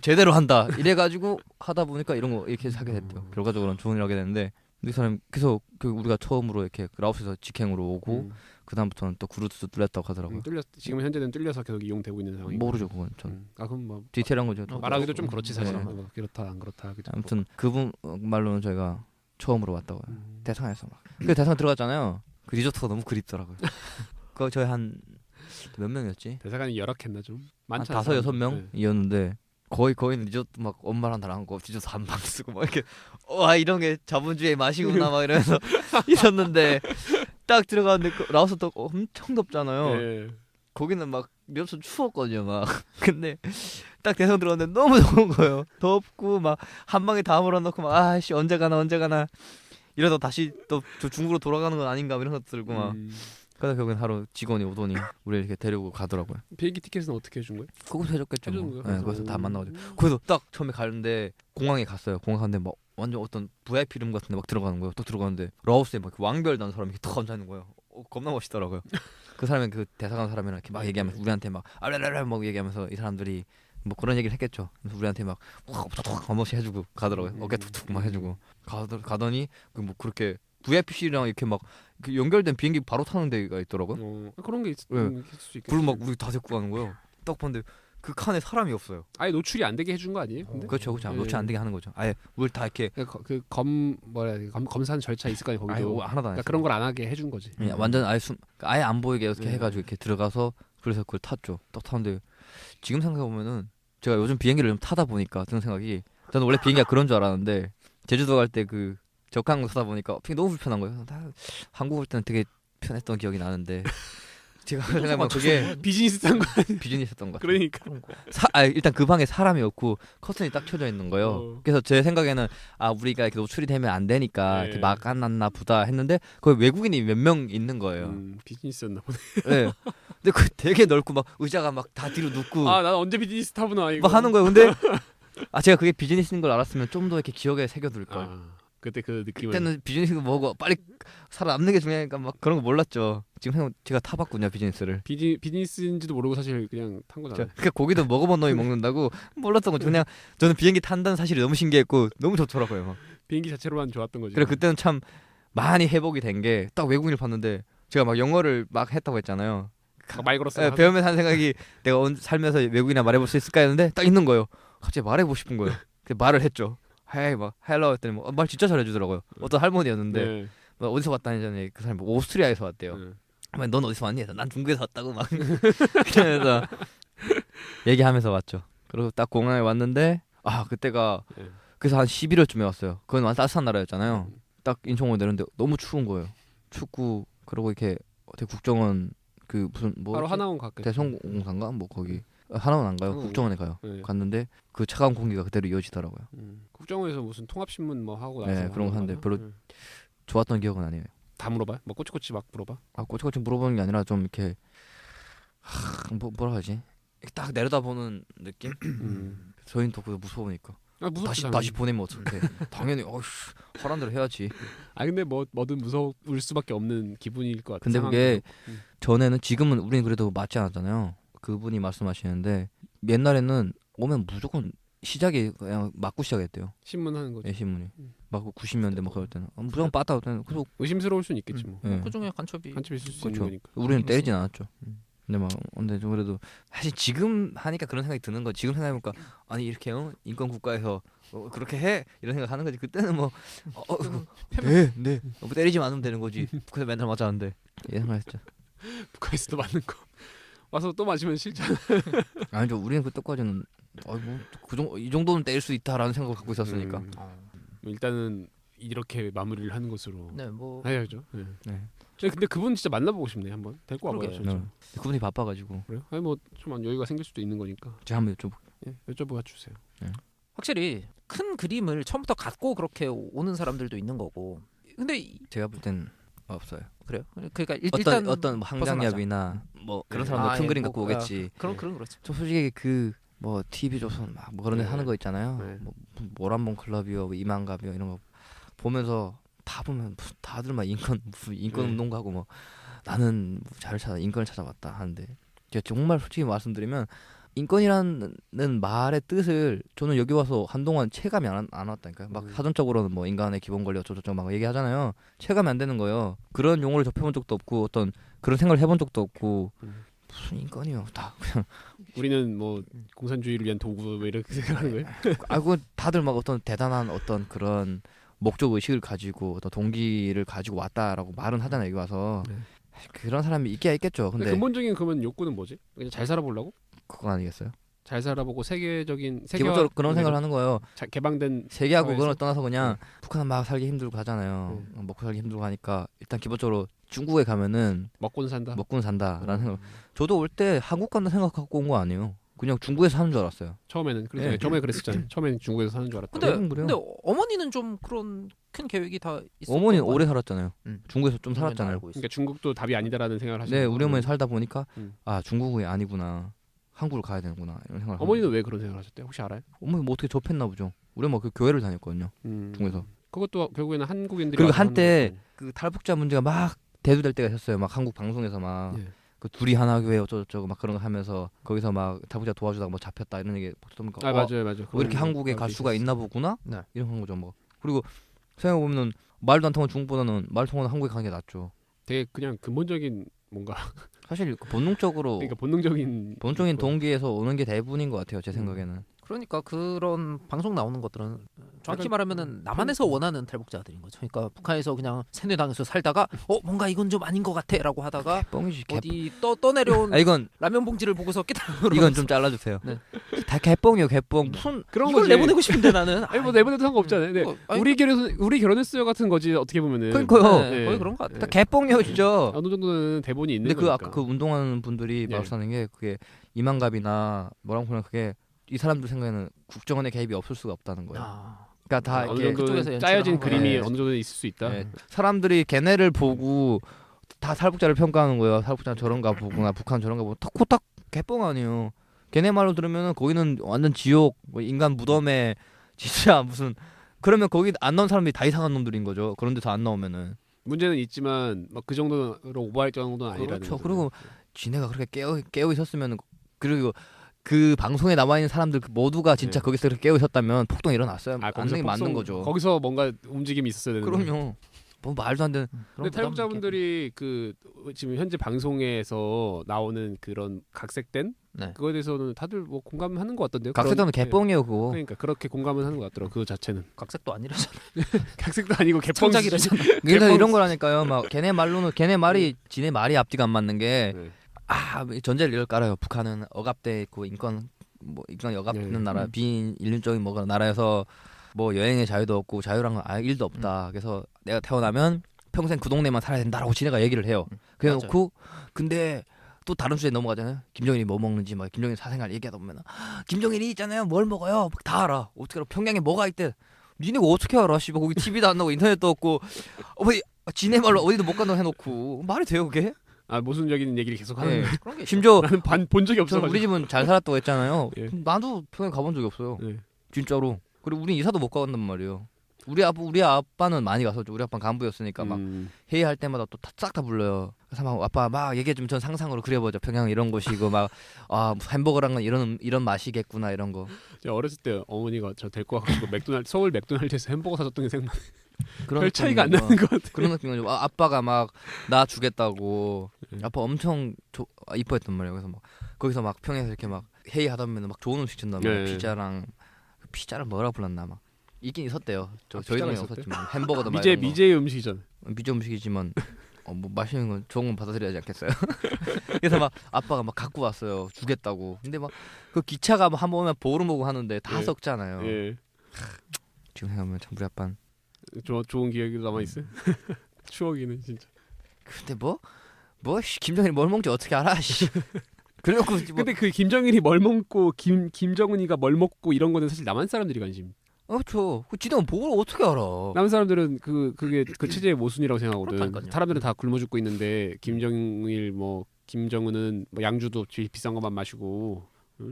제대로 한다. 이래가지고 하다 보니까 이런 거 이렇게 하게 됐대요. 결과적으로는 좋은 일 하게 됐는데 이 사람 계속 우리가 처음으로 이렇게 라오스에서 직행으로 오고 그 다음부터는 또 그루트도 뚫렸다고 하더라고요. 지금 현재는 뚫려서 계속 이용되고 있는 상황이. 모르죠 그건 전. 그럼 뭐 디테일한 거죠. 말하기도 좀 그렇지 사실. 네. 그렇다 안 그렇다. 아무튼 그분 말로는 저희가 처음으로 왔다고요. 대상에서 막. 그 대상 들어갔잖아요. 그 리조트가 너무 그립더라고요. 그 저희 한 몇 명이었지? 대사관이 열악했나 좀? 한 5-6명이었는데 거의는 리조트 막 엄마랑 나랑 거 리조트 한 방 쓰고 막 이렇게 이런 게 자본주의 맛이구나 막 이러면서 있었는데 딱 들어갔는데 라오스 또 엄청 덥잖아요. 네. 거기는 막 리조트 추웠거든요 막. 근데 딱 대성 들어갔는데 너무 더운 거예요. 덥고 막 한 방에 다 몰아넣고 막 아씨 언제 가나 이러다 다시 또 중국으로 돌아가는 건 아닌가 이런 생각 들고 막. 그러다 결국엔 하루 직원이 오더니 우리 이렇게 데리고 가더라고요. 비행기 티켓은 어떻게 해준 거예요? 그거 해줬겠죠. 해주는 네, 거기서 다 만나가지고. 그래서 딱 처음에 가는데 공항에 갔어요. 공항 갔는데 막 완전 어떤 VIP 룸 같은데 막 들어가는 거예요. 또 들어가는데 라오스에 막 왕별 단 사람이 탁 앉아 있는 거예요. 겁나 멋있더라고요. 그 사람이 그 대사관 사람이랑 이렇게 막 얘기하면서 우리한테 막 알랄랄 막 얘기하면서 이 사람들이 뭐 그런 얘기를 했겠죠. 그래서 우리한테 막 한 번씩 해주고 가더라고요. 어깨 툭툭 막 해주고 가더니 뭐 그렇게 VIP실이랑 이렇게 막 연결된 비행기 바로 타는 데가 있더라고요. 그런 게 있을 수 있겠죠. 그걸 막 우리 다 데리고 가는 거예요. 딱 봤는데 그 칸에 사람이 없어요. 아예 노출이 안 되게 해준 거 아니에요? 근데? 그렇죠. 노출 안 되게 하는 거죠. 아예 우리 다 이렇게 검사하는 절차 있을 거 아니에요. 거기도 하나도 안 그러니까 그런 걸 안 하게 해준 거지. 완전 아예 안 보이게 이렇게 해가지고 이렇게 들어가서 그래서 그걸 탔죠. 딱 탔는데 지금 생각해 보면은 제가 요즘 비행기를 좀 타다 보니까 드는 생각이 저는 원래 비행기가 그런 줄 알았는데 제주도 갈 때 그 저가항공 타다 보니까 비행기 너무 불편한 거예요. 한국 올 때는 되게 편했던 기억이 나는데 제가 생각하면 그게 비즈니스 딴 거 아니야? 비즈니스였던 거. 그러니까 일단 그 방에 사람이 없고 커튼이 딱 켜져 있는 거예요. 그래서 제 생각에는 우리가 이렇게 노출이 되면 안 되니까 이렇게 막아놨나 보다 했는데 거기 외국인이 몇 명 있는 거예요. 비즈니스였나 보네. 네. 근데 그 되게 넓고 막 의자가 막 다 뒤로 눕고. 난 언제 비즈니스 타보나 이거. 막 하는 거예요. 근데 제가 그게 비즈니스인 걸 알았으면 좀 더 이렇게 기억에 새겨둘 걸. 그때 그 느낌을. 그때는 비즈니스가 뭐고 빨리 살아남는 게 중요하니까 막 그런 거 몰랐죠. 지금 제가 타봤군요 비즈니스를. 비즈니스인지도 모르고 사실 그냥 탄 거잖아요. 그러니까 고기도 먹어본 놈이 먹는다고 몰랐던 거죠. 그냥 저는 비행기 탄다는 사실이 너무 신기했고 너무 좋더라고요. 막. 비행기 자체로만 좋았던 거죠. 그래 그때는 참 많이 회복이 된 게 딱 외국인을 봤는데 제가 막 영어를 막 했다고 했잖아요. 말 걸었어요. 네, 배우면서 한 생각이 내가 살면서 외국인이나 말해볼 수 있을까 했는데 딱 있는 거예요. 갑자기 말해보고 싶은 거예요. 그래서 말을 했죠. 헤이 막 헬로 했더니 말 진짜 잘해주더라고요. 어떤 할머니였는데 네. 막 어디서 왔다니 그 사람이 오스트리아에서 왔대요. 네. 넌 어디서 왔니? 난 중국에서 왔다고 막 그래서 얘기하면서 왔죠. 그리고 딱 공항에 왔는데 그때가 네. 그래서 한 11월쯤에 왔어요. 그건 완전 따뜻한 나라였잖아요. 딱 인천공항 내렸는데 너무 추운 거예요. 춥고 그러고 이렇게 어떻게 국정원 그 무슨 뭐 바로 하나원 갔겠죠. 대성공사인가 뭐 거기 하나원 안 가요. 국정원에 가요. 네. 갔는데 그 차가운 공기가 그대로 이어지더라고요. 국정원에서 무슨 통합신문 뭐 하고 나서 네, 그런 거 하는데 별로 좋았던 기억은 아니에요. 다 물어봐요? 뭐 꼬치꼬치 막 물어봐? 꼬치꼬치 물어보는 게 아니라 좀 이렇게 뭐라 하지? 딱 내려다보는 느낌? 저희는 또 그거 무서우니까. 다시 보내면 어떡해? 당연히 하란 대로 해야지. 근데 뭐든 무서울 수밖에 없는 기분일 것 같아. 근데 그게 전에는 지금은 우리는 그래도 맞지 않았잖아요. 그분이 말씀하시는데 옛날에는 오면 무조건 시작이 그냥 맞고 시작했대요. 신문 하는 거죠. 네, 신문이 막 90년대 뭐 그럴 때는 무조건 빠따 때는 계속 의심스러울 수는 있겠지 뭐. 네. 그중에 간첩이 있을 수 그렇죠. 있는 거니까. 우리는 때리진 않았죠. 근데 좀 그래도 사실 지금 하니까 그런 생각이 드는 거. 지금 생각해보니까 아니 이렇게 인권 국가에서 그렇게 해 이런 생각 하는 거지. 그때는 뭐 네 뭐 때리지 않으면 되는 거지. 그래서 맨날 맞았는데 이 생각했죠. 북한에서도 맞는 거 와서 또 맞으면 싫잖아. 아니죠. 우리는 그때까지는 이 정도는 때릴 수 있다라는 생각을 갖고 있었으니까. 일단은 이렇게 마무리를 하는 것으로 해야죠. 네. 근데 그분 진짜 만나보고 싶네. 한번 데리고 와봐요. 그분이 바빠가지고. 그래요? 뭐 좀 여유가 생길 수도 있는 거니까. 제가 한번 여쭤봐 주세요. 확실히 큰 그림을 처음부터 갖고 그렇게 오는 사람들도 있는 거고. 근데 제가 볼 땐 없어요. 그래요? 그러니까 일단 어떤 항장협이나 뭐 그런 사람들 큰 그림 갖고 오겠지. 그런 그렇죠. 저 솔직히 뭐 TV 조선 막 뭐 그런 데 하는 거 있잖아요. 뭐 모란봉 클럽이요, 뭐 이만갑이요 이런 거 보면서 다 보면 다들 막 인권 운동가고 뭐 나는 인권을 찾아왔다 하는데 제가 정말 솔직히 말씀드리면 인권이라는 말의 뜻을 저는 여기 와서 한동안 체감이 안 왔다니까요. 막 사전적으로는 뭐 인간의 기본 권리 어쩌고저쩌고 막 얘기하잖아요. 체감이 안 되는 거예요. 그런 용어를 접해본 적도 없고 어떤 그런 생각을 해본 적도 없고 무슨 인권이요. 다 그냥 우리는 뭐 공산주의를 위한 도구 뭐 이렇게 생각하는 거예요. 그 다들 막 어떤 대단한 어떤 그런 목적 의식을 가지고 어떤 동기를 가지고 왔다라고 말은 하잖아요. 여기 와서 그런 사람이 있겠죠. 근데 근본적인 그러면 욕구는 뭐지? 그냥 잘 살아보려고? 그건 아니겠어요? 잘 살아보고 기본적으로 그런 생각을 하는 거예요. 개방된 세계하고 그걸 떠나서 그냥 북한은 막 살기 힘들고 하잖아요. 먹고 살기 힘들고 하니까 일단 기본적으로 중국에 가면은 먹고는 산다라는 생각. 저도 올 때 한국 간다 생각 갖고 온 거 아니에요. 그냥 중국에서 사는 줄 알았어요. 처음에는 처음에 그랬었잖아요. 처음에는 중국에서 사는 줄 알았다. 근데 어머니는 좀 그런 큰 계획이 다 있었던 어머니는 오래 살았잖아요. 중국에서 좀 살았잖아요. 그러니까 중국도 답이 아니다라는 생각을 하시는 네, 우리 어머니 살다 보니까 중국이 아니구나. 한국을 가야 되는구나 이런 생각을. 어머니는 왜 그런 생각을 하셨대요? 혹시 알아요? 어머니 뭐 어떻게 접했나 보죠. 우리 엄마 그 교회를 다녔거든요. 중국에서. 그것도 결국에는 한국인들이 그리고 한때 그 탈북자 문제가 막 대두될 때가 있었어요. 막 한국 방송에서 막 그 둘이 하나 교회 어쩌고저쩌고 막 그런 거 하면서 거기서 막 탈북자 도와주다가 뭐 잡혔다 이런 얘기 보니까 맞아요. 왜 이렇게 한국에 갈 수가 있나 보구나 이런 거죠. 뭐 그리고 생각해 보면은 말도 안 통하는 중국보다는 말 통하는 한국에 가는 게 낫죠. 되게 그냥 근본적인 뭔가 사실 본능적으로 그러니까 본능적인 동기에서 오는 게 대부분인 것 같아요. 제 생각에는. 그러니까 그런 방송 나오는 것들은 정확히 말하면은 남한에서 원하는 탈북자들인 거죠. 그러니까 북한에서 그냥 세뇌당해서 살다가 뭔가 이건 좀 아닌 것 같아라고 하다가 뻥이지. 어디 떠내려온 이건 라면 봉지를 보고서 깨달은 이건 좀 잘라주세요. 네. 다 개뻥이요, 개뻥. 무슨 그런 걸 내보내고 싶은데 나는 뭐 내보내도 상관없잖아요. 네. 우리 결혼했어요 같은 거지 어떻게 보면은. 그러니까요. 거의 그런 것 같아. 다 개뻥이요, 진짜. 어느 정도는 대본이 있는 근데 거니까. 아까 그 운동하는 분들이 말씀하는 게 그게 이만갑이나 뭐라고 보면 그게 이 사람들 생각에는 국정원의 개입이 없을 수가 없다는 거예요. 그러니까 다 어느 정도 짜여진 그림이 어느 정도 있을 수 있다. 사람들이 걔네를 보고 다 탈북자를 평가하는 거예요. 탈북자 저런가 보구나, 북한 저런가 보고 탁코탁 개뻥 아니에요. 걔네 말로 들으면은 거기는 완전 지옥, 뭐 인간 무덤에 진짜 무슨 그러면 거기 안 나온 사람들이 다 이상한 놈들인 거죠. 그런 데서 안 나오면은 문제는 있지만 막 그 정도로 오버할 정도는 아니라는 거죠. 거죠. 그리고 지네가 그렇게 깨어 있었으면 그리고 그 방송에 남아 있는 사람들 모두가 진짜 거기서 그렇게 깨어 있었다면 폭동이 일어났어요. 안 되는 게 맞는 거죠. 거기서 뭔가 움직임이 있었어야 되는. 그럼요. 뭐 말도 안 되는. 근데 탈북자분들이 그 지금 현재 방송에서 나오는 그런 각색된 네. 그거에 대해서는 다들 뭐 공감하는 것 같던데요. 각색도 개뻥이에요 그거. 그러니까 그렇게 공감은 하는 것 같더라고 그 자체는. 각색도 아니라잖아. 각색도 아니고 개뻥이라잖아. 그래서 이런 거라니까요. 막 걔네 말로는 걔네 말이 지네 말이 앞뒤가 안 맞는 게 전제를 이걸 깔아요. 북한은 억압돼 있고 인권 억압되는 나라 비인륜적인 뭐가 나라여서 뭐 여행의 자유도 없고 자유란 건 아예 일도 없다. 그래서 내가 태어나면 평생 그 동네만 살아야 된다라고 지네가 얘기를 해요. 그래놓고 근데 또 다른 주제에 넘어가잖아요. 김정일이 뭐 먹는지 막 김정일 사생활 얘기하다 보면 김정일이 있잖아요. 뭘 먹어요? 다 알아. 어떻게 알아? 평양에 뭐가 있대. 니네가 어떻게 알아? 씨발 거기 TV도 안 나오고 인터넷도 없고 지네 말로 어디도 못 간다고 해놓고 말이 돼요 그게? 모순적인 얘기를 계속 하는. 네. 심지어 나는 본 적이 없어. 우리 집은 잘 살았다고 했잖아요. 나도 평양 가본 적이 없어요. 진짜로. 그리고 우린 이사도 못 가본단 말이에요. 우리 아빠는 많이 갔었죠. 우리 아빠는 간부였으니까 막 회의할 때마다 또 싹 다 불러요. 그래서 막 아빠 막 얘기해주면 전 상상으로 그려보죠. 평양 이런 곳이고 막 햄버거란 건 이런 맛이겠구나 이런 거. 제가 어렸을 때 어머니가 저 데리고 와가지고 서울 맥도날드에서 햄버거 사줬던 게 생각나. 별 차이가 안 나는 것 같아. 그런 느낌이죠. 아빠가 막 나 주겠다고. 아빠 엄청 이뻐했단 말이에요. 그래서 막 거기서 막 평양에서 이렇게 막 회의하다 보면 막 좋은 음식 준단 말이에요. 피자를 뭐라 불렀나 막 있긴 있었대요. 저희는 없었지만 햄버거도 미제 음식이잖아. 미제 음식이지만 뭐 맛있는 건 좋은 건 받아들여야지 않겠어요. 그래서 막 아빠가 막 갖고 왔어요. 주겠다고. 근데 막 그 기차가 한 번 오면 보름 오고 하는데 다 썩잖아요. 지금 생각하면 참 우리 아빠는 좋은 기억이 남아 있어. 추억이는 진짜. 근데 뭐 김정일이 뭘 먹는지 어떻게 알아? 그래놓고 근데 그 김정일이 뭘 먹고 김정은이가 뭘 먹고 이런 거는 사실 남한 사람들이 관심. 그렇죠. 그 지네가 뭘 어떻게 알아? 남한 사람들은 그게 그 체제의 모순이라고 생각하거든. 그렇다니까요. 사람들은 다 굶어 죽고 있는데 김정은은 뭐 양주도 비싼 것만 마시고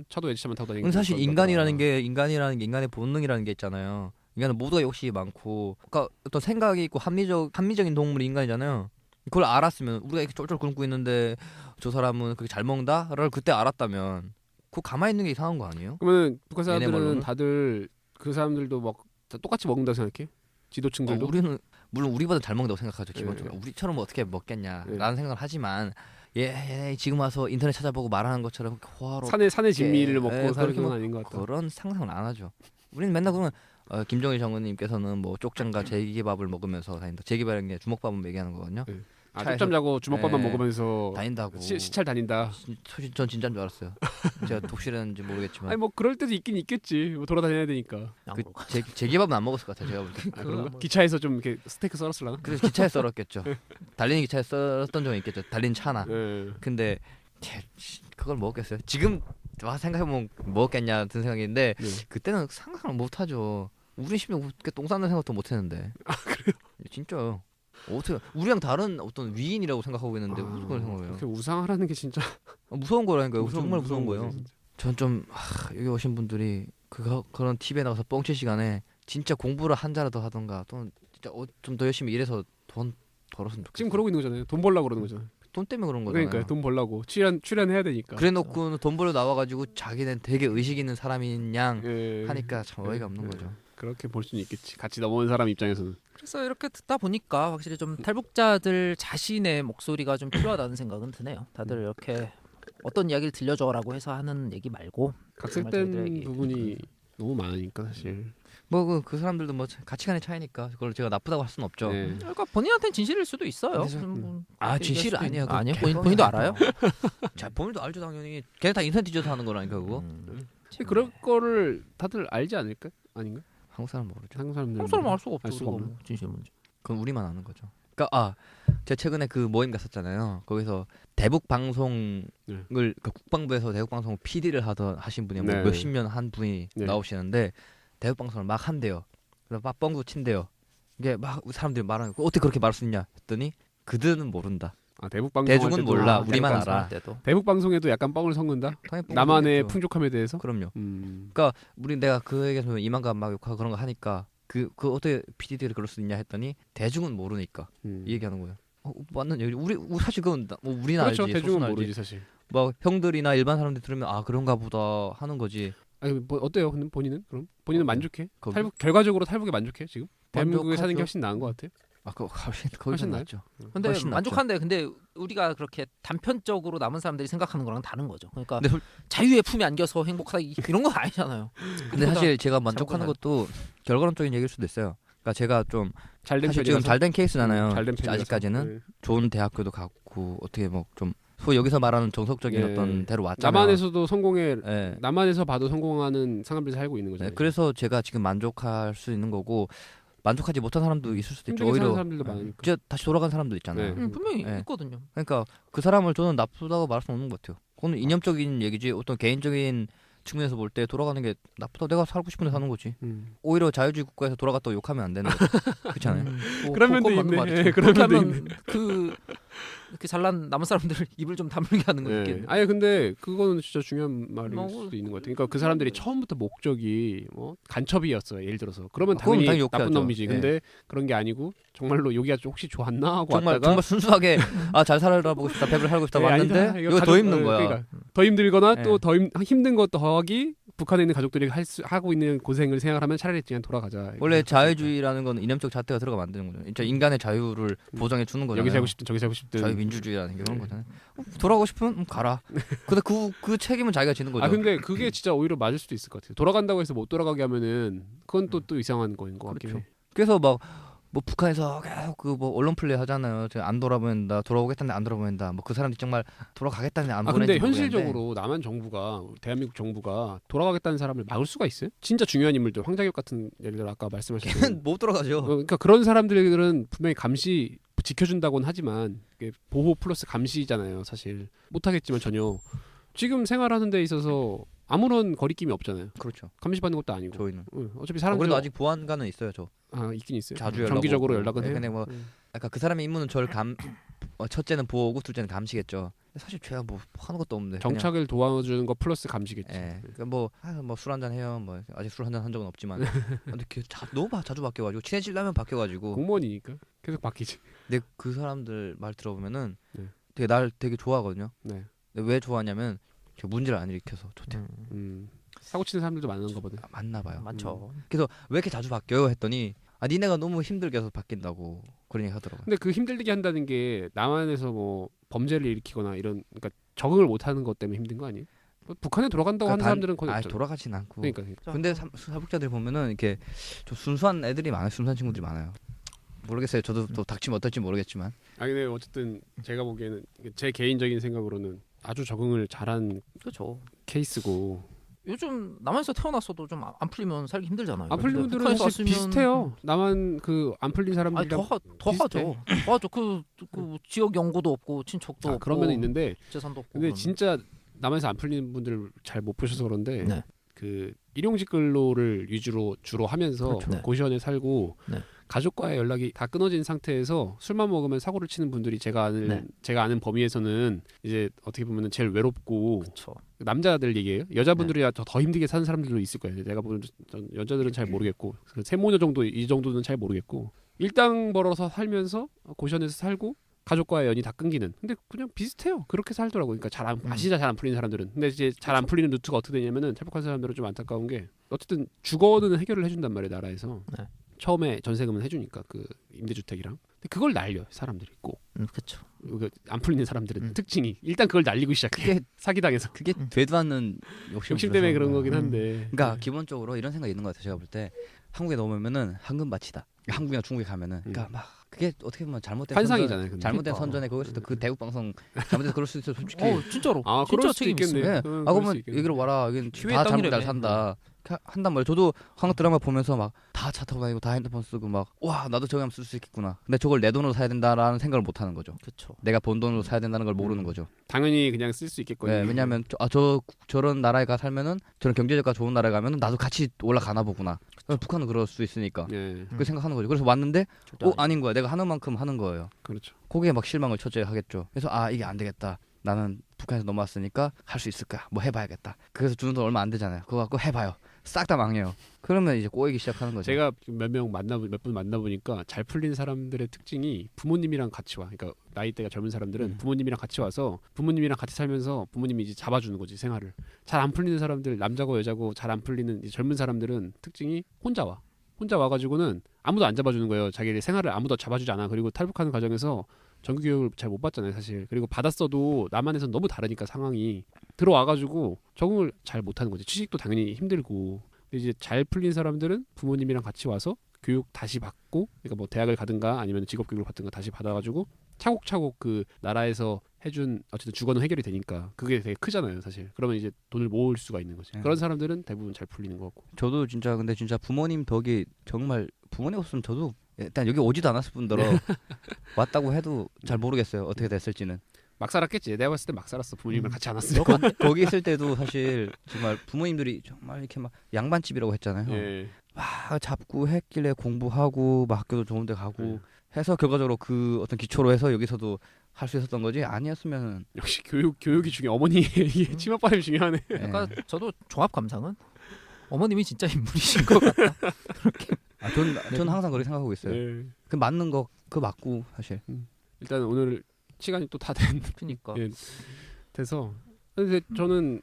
차도 외제차만 타고 다니고. 사실 인간이라는 게 인간의 본능이라는 게 있잖아요. 인간은 모두가 욕심이 많고, 그러니까 어떤 생각이 있고 합리적인 동물이 인간이잖아요. 그걸 알았으면 우리가 이렇게 쫄쫄 굶고 있는데 저 사람은 그렇게 잘 먹는다를 그때 알았다면 그거 가만히 있는 게 이상한 거 아니에요? 그러면 북한 사람들은 다들 그 사람들도 막 똑같이 먹는다고 생각해? 지도층들도? 우리는 물론 우리보다 잘 먹는다고 생각하죠. 기본적으로. 우리처럼 어떻게 먹겠냐라는 생각을 하지만 지금 와서 인터넷 찾아보고 말하는 것처럼 호화로 산의 진미를 먹고 사는 건 아닌 것 같다. 그런 상상은 안 하죠. 우리는 맨날 그러면 김정일 장군님께서는 뭐 쪽장과 제기밥을 먹으면서 다닌다. 제기밥이라는 게 주먹밥은 얘기하는 거거든요. 쪽잠 자고 주먹밥만 먹으면서 다닌다고. 시찰 다닌다. 전 진짜인 줄 알았어요. 제가 독실했는지 모르겠지만. 아니 뭐 그럴 때도 있긴 있겠지. 뭐 돌아다녀야 되니까. 제기밥은 안 먹었을 것 같아요. 제가 볼 때. 그런가? 기차에서 좀 이렇게 스테이크 썰었을라나? 그래서 기차에 썰었겠죠. 달리는 기차에 썰었던 적은 있겠죠. 달린 차나. 근데 그걸 먹었겠어요? 지금 생각해보면 먹었겠냐 든 생각인데 그때는 상상을 못하죠. 우리 심지어 똥 싸는 생각도 못했는데. 그래요? 진짜요. 어떻게 우리랑 다른 어떤 위인이라고 생각하고 있는데 무슨 걸 생각해요? 그렇게 우상하라는 게 진짜 무서운 거라니까요. 정말 무서운 거예요. 전 좀 여기 오신 분들이 그런 TV에 나가서 뻥칠 시간에 진짜 공부를 한 자라도 하던가 또는 진짜 좀 더 열심히 일해서 돈 벌었으면 좋겠어요. 지금 그러고 있는 거잖아요. 돈 벌려고 그러는 거잖아요. 돈 때문에 그런 거잖아요. 그러니까 돈 벌려고 출연해야 되니까. 그래놓고 돈 벌러 나와가지고 자기는 되게 의식 있는 사람인 양 하니까 참 어이가 없는 거죠. 그렇게 볼 수는 있겠지. 같이 넘어온 사람 입장에서는. 그래서 이렇게 듣다 보니까 확실히 좀 탈북자들 자신의 목소리가 좀 필요하다는 생각은 드네요. 다들 이렇게 어떤 이야기를 들려줘라고 해서 하는 얘기 말고 각색된 부분이 너무 많으니까 사실. 뭐 그 사람들도 뭐 가치관의 차이니까 그걸 제가 나쁘다고 할 수는 없죠. 그러니까 본인한테는 진실일 수도 있어요. 진실 아니에요. 아니요. 본인도 알아요? 자, 본인도 알죠 당연히. 걔네 다 인터넷 뒤져서 하는 거라니까 그거. 그럴 거를 다들 알지 않을까? 아닌가? 한국 사람 모르죠. 한국 사람들 알 수가 없죠. 진실 문제. 그건 우리만 아는 거죠. 그러니까 제가 최근에 그 모임 갔었잖아요. 거기서 대북 방송을 국방부에서 대북 방송 PD를 하신 분이 뭐 몇십 년 한 분이 나오시는데 대북 방송을 막 한대요. 그래서 막 뻥도 친대요. 이게 막 사람들이 말하는 거 어떻게 그렇게 말할 수 있냐 했더니 그들은 모른다. 대북 방송 대중은 몰라. 우리만 알아. 대북 방송에도 약간 뻥을 섞는다. 나만의 풍족함에 대해서. 그럼요. 그러니까 내가 그 얘기에서 이만감 막 욕하고 그런 거 하니까 그 어떻게 PD들이 그럴 수 있냐 했더니 대중은 모르니까 이 얘기하는 거예요. 맞는 얘기. 우리 사실 그건 뭐 우리는 그렇죠. 알지. 대중은 모르지 사실. 막 형들이나 일반 사람들 들으면 그런가 보다 하는 거지. 아니 뭐 어때요? 본인은 그럼 본인은 만족해? 결과적으로 탈북에 만족해 지금? 대한민국에 사는 게 훨씬 나은 것 같아. 그거 훨씬 낫죠. 근데 만족한데 근데 우리가 그렇게 단편적으로 남은 사람들이 생각하는 거랑 다른 거죠. 그러니까 자유의 품에 안겨서 행복하다 이런 건 아니잖아요. 근데 사실 제가 만족하는 것도 결과론적인 얘기일 수도 있어요. 그러니까 제가 좀 사실 지금 잘된 케이스잖아요. 아직까지는 좋은 대학교도 갔고 어떻게 뭐 좀 소위 여기서 말하는 정석적인 어떤 대로 왔잖아요. 남한에서도 남한에서 봐도 성공하는 사람들이 살고 있는 거잖아요. 그래서 제가 지금 만족할 수 있는 거고 만족하지 못한 사람도 있을 수도 있죠. 오히려 사람들도 많으니까. 이제 다시 돌아간 사람도 있잖아요. 분명히 있거든요. 그러니까 그 사람을 저는 나쁘다고 말할 수는 없는 것 같아요. 그건 이념적인 얘기지 어떤 개인적인 측면에서 볼 때 돌아가는 게 나쁘다. 내가 살고 싶은 데 사는 거지. 오히려 자유주의 국가에서 돌아갔다고 욕하면 안 되는 거죠. 그렇지 않아요? 그런 면도 있네. 그런 면도 있네. 그 잘난 남은 사람들을 입을 좀 다물게 하는 거겠네. 아니 근데 그거는 진짜 중요한 말일 수도 있는 것 같아요. 그러니까 그 사람들이 처음부터 목적이 간첩이었어요. 예를 들어서 그러면 당연히 나쁜 놈이지. 근데 그런 게 아니고 정말로 여기가 혹시 좋았나 하고 왔다가 정말 순수하게 잘 살아보고 싶다, 배를 살고 싶다 왔는데 이거 더 힘든 거야. 그러니까 더 힘들거나 또 더 힘든 것 더하기 북한에 있는 가족들이 하고 있는 고생을 생각하면 차라리 그냥 돌아가자. 원래 자유주의라는 건 이념적 잣대가 들어가면 안 되는 거죠. 진짜 인간의 자유를 보장해 주는 거잖아요. 여기 살고 싶든 저기 살고 싶든 자유민주주의라는 게 그런 거잖아요. 돌아가고 싶으면 가라. 근데 그 책임은 자기가 지는 거죠. 근데 그게 진짜 오히려 맞을 수도 있을 것 같아요. 돌아간다고 해서 못 돌아가게 하면은 그건 또 이상한 거인 것 같긴 해. 그래서 뭐 북한에서 계속 그 언론 플레이 하잖아요. 안 돌아보낸다, 돌아오겠다는데 안 돌아보낸다. 뭐 그 사람들이 정말 돌아가겠다는데 안 보낸다. 근데 현실적으로 남한 정부가 대한민국 정부가 돌아가겠다는 사람을 막을 수가 있어요? 진짜 중요한 인물들, 황자격 같은 예를 들어 아까 말씀하신 못 돌아가죠. 그러니까 그런 사람들은 분명히 감시 지켜준다고는 하지만 보호 플러스 감시잖아요. 사실 못하겠지만 전혀 지금 생활하는 데 있어서 아무런 거리낌이 없잖아요. 그렇죠. 감시받는 것도 아니고. 저희는. 어차피 사람들. 그래도 아직 보안관은 있어요, 저. 있긴 있어요. 자주 정기적으로 연락은 해요. 근데 약간 그 사람의 임무는 저를 첫째는 보호고 둘째는 감시겠죠. 사실 제가 뭐 하는 것도 없는데. 정착을 도와주는 거 플러스 감시겠죠. 그러니까 뭐 술 한잔 해요. 뭐 아직 술 한잔 한 적은 없지만. 근데 너무 자주 바뀌어가지고 친해지려면 바뀌어가지고. 공무원이니까 계속 바뀌지. 근데 그 사람들 말 들어보면은 되게 좋아하거든요. 근데 왜 좋아하냐면 제가 문제를 안 일으켜서 좋대요. 사고 치는 사람들도 많은가 보네. 많나 봐요. 많죠. 그래서 왜 이렇게 자주 바뀌어요 했더니 니네가 너무 힘들게 해서 바뀐다고 그런 얘기 하더라고요. 근데 그 힘들게 한다는 게 남한에서 뭐 범죄를 일으키거나 이런 그러니까 적응을 못하는 것 때문에 힘든 거 아니에요? 북한에 돌아간다고 하는 사람들은 거의 없잖아. 돌아가진 않고. 그러니까. 근데 사북자들 보면은 이렇게 좀 순수한 애들이 많아요. 순수한 친구들이 많아요. 모르겠어요. 저도 또 닥치면 어떨지 모르겠지만. 근데 어쨌든 제가 보기에는 제 개인적인 생각으로는 아주 적응을 잘한 케이스고. 요즘 남한에서 태어났어도 좀 안 풀리면 살기 힘들잖아요. 안 풀린 분들은 사실 비슷해요. 남한 안 풀린 사람들이랑 더 하죠. 그 지역 연고도 없고 친척도 없고 그런 면은 있는데 재산도 없고. 근데 진짜 남한에서 안 풀리는 분들을 잘 못 보셔서 그런데 그 일용직 근로를 위주로 주로 하면서 고시원에 살고 가족과의 연락이 다 끊어진 상태에서 술만 먹으면 사고를 치는 분들이 제가 아는 범위에서는 이제 어떻게 보면은 제일 외롭고 남자들 얘기예요. 여자분들이 더 힘들게 사는 사람들도 있을 거예요. 내가 보는 여자들은 잘 모르겠고 세모녀 정도 이 정도는 잘 모르겠고 일당 벌어서 살면서 고시원에서 살고 가족과의 연이 다 끊기는. 근데 그냥 비슷해요. 그렇게 살더라고요. 그러니까 잘 안 풀리는 사람들은. 근데 이제 잘 안 풀리는 루트가 어떻게 되냐면은 탈북한 사람들은 좀 안타까운 게 어쨌든 주거는 해결을 해준단 말이에요. 나라에서. 처음에 전세금은 해주니까 그 임대주택이랑. 근데 그걸 날려 사람들이 꼭. 그렇죠. 안 풀리는 사람들은 특징이 일단 그걸 날리고 시작해. 사기당해서. 그게 되도 않는 욕심 때문에 그런 거긴 한데. 그러니까 기본적으로 이런 생각이 있는 것 같아요. 제가 볼 때 한국에 넘으면은 황금밭이다. 한국이나 중국에 가면은 그러니까 막 그게 어떻게 보면 잘못된 환상이잖아요. 잘못된 선전에 그것을 그 대국 방송 잘못해서 그럴 수 있어 솔직히. 진짜로. 그럴 수도 있겠네. 그러면 여기로 와라. 여기는 다 잘못 잘 산다. 한단 말이에요. 저도 한국 드라마 보면서 막 다 차 타고 다니고 다 핸드폰 쓰고 막 와 나도 저기 하면 쓸 수 있겠구나. 근데 저걸 내 돈으로 사야 된다라는 생각을 못 하는 거죠. 그렇죠. 내가 번 돈으로 사야 된다는 걸 모르는 거죠. 당연히 그냥 쓸 수 있겠거든요. 왜냐하면 저런 나라에 가 살면은 저런 경제적과 좋은 나라에 가면은 나도 같이 올라가나 보구나. 북한은 그럴 수 있으니까 그 생각하는 거죠. 그래서 왔는데 아닌 거야. 내가 하는 만큼 하는 거예요. 그렇죠. 거기에 막 실망을 첫째 하겠죠. 그래서 이게 안 되겠다. 나는 북한에서 넘어왔으니까 할 수 있을 거야. 뭐 해봐야겠다. 그래서 주는 돈 얼마 안 되잖아요. 그거 갖고 해봐요. 싹 다 망해요. 그러면 이제 꼬이기 시작하는 거죠. 제가 몇 분 만나보니까 잘 풀린 사람들의 특징이 부모님이랑 같이 와. 그러니까 나이대가 젊은 사람들은 부모님이랑 같이 와서 부모님이랑 같이 살면서 부모님이 이제 잡아주는 거지 생활을. 잘 안 풀리는 사람들 남자고 여자고 잘 안 풀리는 젊은 사람들은 특징이 혼자 와. 혼자 와가지고는 아무도 안 잡아주는 거예요. 자기의 생활을 아무도 잡아주지 않아. 그리고 탈북하는 과정에서 정규 교육을 잘 못 받잖아요, 사실. 그리고 받았어도 남한에서는 너무 다르니까 상황이 들어와가지고 적응을 잘 못하는 거지. 취직도 당연히 힘들고. 근데 이제 잘 풀린 사람들은 부모님이랑 같이 와서 교육 다시 받고, 그러니까 뭐 대학을 가든가 아니면 직업 교육을 받든가 다시 받아가지고 차곡차곡 그 나라에서 해준 어쨌든 주거는 해결이 되니까 그게 되게 크잖아요, 사실. 그러면 이제 돈을 모을 수가 있는 거지. 그런 사람들은 대부분 잘 풀리는 거 같고. 저도 진짜 근데 진짜 부모님 덕이 정말 부모님 없으면 저도 일단 여기 오지도 않았을 뿐더러 왔다고 해도 잘 모르겠어요. 어떻게 됐을지는. 막 살았겠지. 내가 봤을 때 막 살았어. 부모님이랑 같이 안 왔으니까. 거기 있을 때도 사실 정말 부모님들이 정말 이렇게 막 양반집이라고 했잖아요. 예. 막 잡고 했길래 공부하고 막 학교도 좋은데 가고 해서 결과적으로 그 어떤 기초로 해서 여기서도 할 수 있었던 거지. 아니었으면 역시 교육이 중에 어머니의 치맛바람이 중요하네. 그러니까 저도 종합 감상은 어머님이 진짜 인물이신 것 같다. 그렇게. 저는 항상 그렇게 생각하고 있어요. 예. 그 맞는 거 그 맞고 사실. 일단 오늘 시간이 또 다 된. 그러니까. 예, 돼서 근데 저는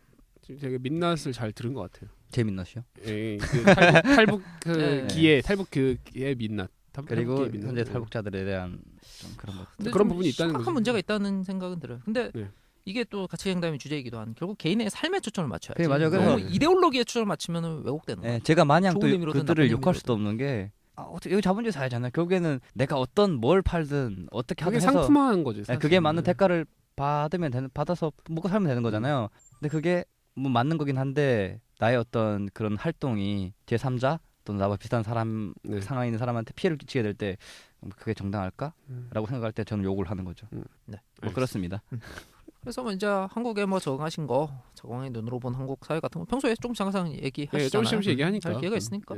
되게 민낯을 잘 들은 것 같아요. 제 민낯이요? 예, 그 탈북 그 기회, 탈북 그 기회 민낯. 그리고 현재 탈북자들에 대한 좀 그런 것. 그런 부분이 있다는 거죠. 심각한 문제가 있다는 생각은 들어요. 근데 네. 이게 또 가치행담의 주제이기도 한 결국 개인의 삶에 초점을 맞춰야지. 네, 맞아요. 너무 이데올로기에 초점을 맞추면 왜곡되는 거예요. 제가 마냥 또 그들을 그들을 욕할 수도 없는 게 어떻게 여기 자본주의 사회잖아요. 결국에는 내가 어떤 뭘 팔든 어떻게 하든 해서 상품화한 거지. 사실. 그게 맞는 대가를 받아서 먹고 살면 되는 거잖아요. 근데 그게 뭐 맞는 거긴 한데 나의 어떤 그런 활동이 제3자 또는 나와 비슷한 사람 상황에 있는 사람한테 피해를 끼치게 될 때 그게 정당할까?라고 생각할 때 저는 욕을 하는 거죠. 네, 뭐 그렇습니다. 그래서 뭐 이제 한국에 뭐 적응하신 거, 적응의 눈으로 본 한국 사회 같은 거 평소에 조금씩 항상 얘기하시잖아요. 조금씩 얘기하니까. 할 기회가 있으니까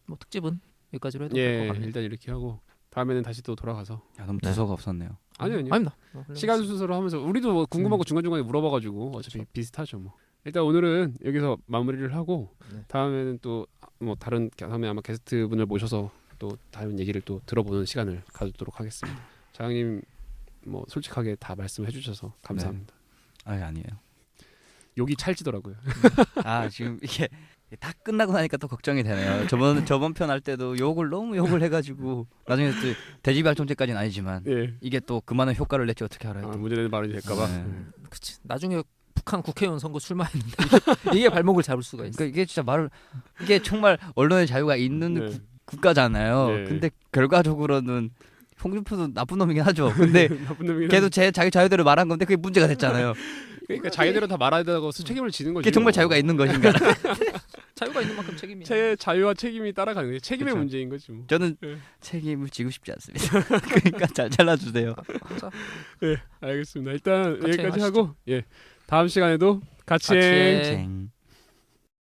뭐 특집은 여기까지로 해도 될 것 같네요. 일단 이렇게 하고 다음에는 다시 또 돌아가서. 너무 두서가 없었네요. 아니요. 아닙니다. 시간 순서로 하면서 우리도 뭐 궁금한 거 중간중간에 물어봐가지고 어차피 비슷하죠 뭐. 일단 오늘은 여기서 마무리를 하고 다음에는 또 뭐 다음에 아마 게스트 분을 모셔서 또 다른 얘기를 또 들어보는 시간을 가지도록 하겠습니다. 장님 뭐 솔직하게 다 말씀해 주셔서 감사합니다. 아니에요. 욕이 찰지더라고요. 지금 이게 다 끝나고 나니까 또 걱정이 되네요. 저번 편 할 때도 너무 욕을 해가지고 나중에 또 대지발전제까지는 아니지만 이게 또 그만한 효과를 낼지 어떻게 알아요? 문제되는 발언이 될까봐. 그치. 나중에 북한 국회의원 선거 출마했는데 이게 발목을 잡을 수가 있어. 그러니까 이게 진짜 이게 정말 언론의 자유가 있는 국가잖아요. 근데 결과적으로는 홍준표도 나쁜 놈이긴 하죠. 근데 걔도 자기 자유대로 말한 건데 그게 문제가 됐잖아요. 그러니까 자기대로 다 말하다고 책임을 지는 거지. 그게 정말 자유가 있는 것인가? 자유가 있는 만큼 책임이. 자유와 책임이 따라가는 거지. 책임의 문제인 거지 뭐. 저는 책임을 지고 싶지 않습니다. 그러니까 잘 잘라주세요. 알겠습니다. 일단 여기까지 하고 다음 시간에도 같이 행.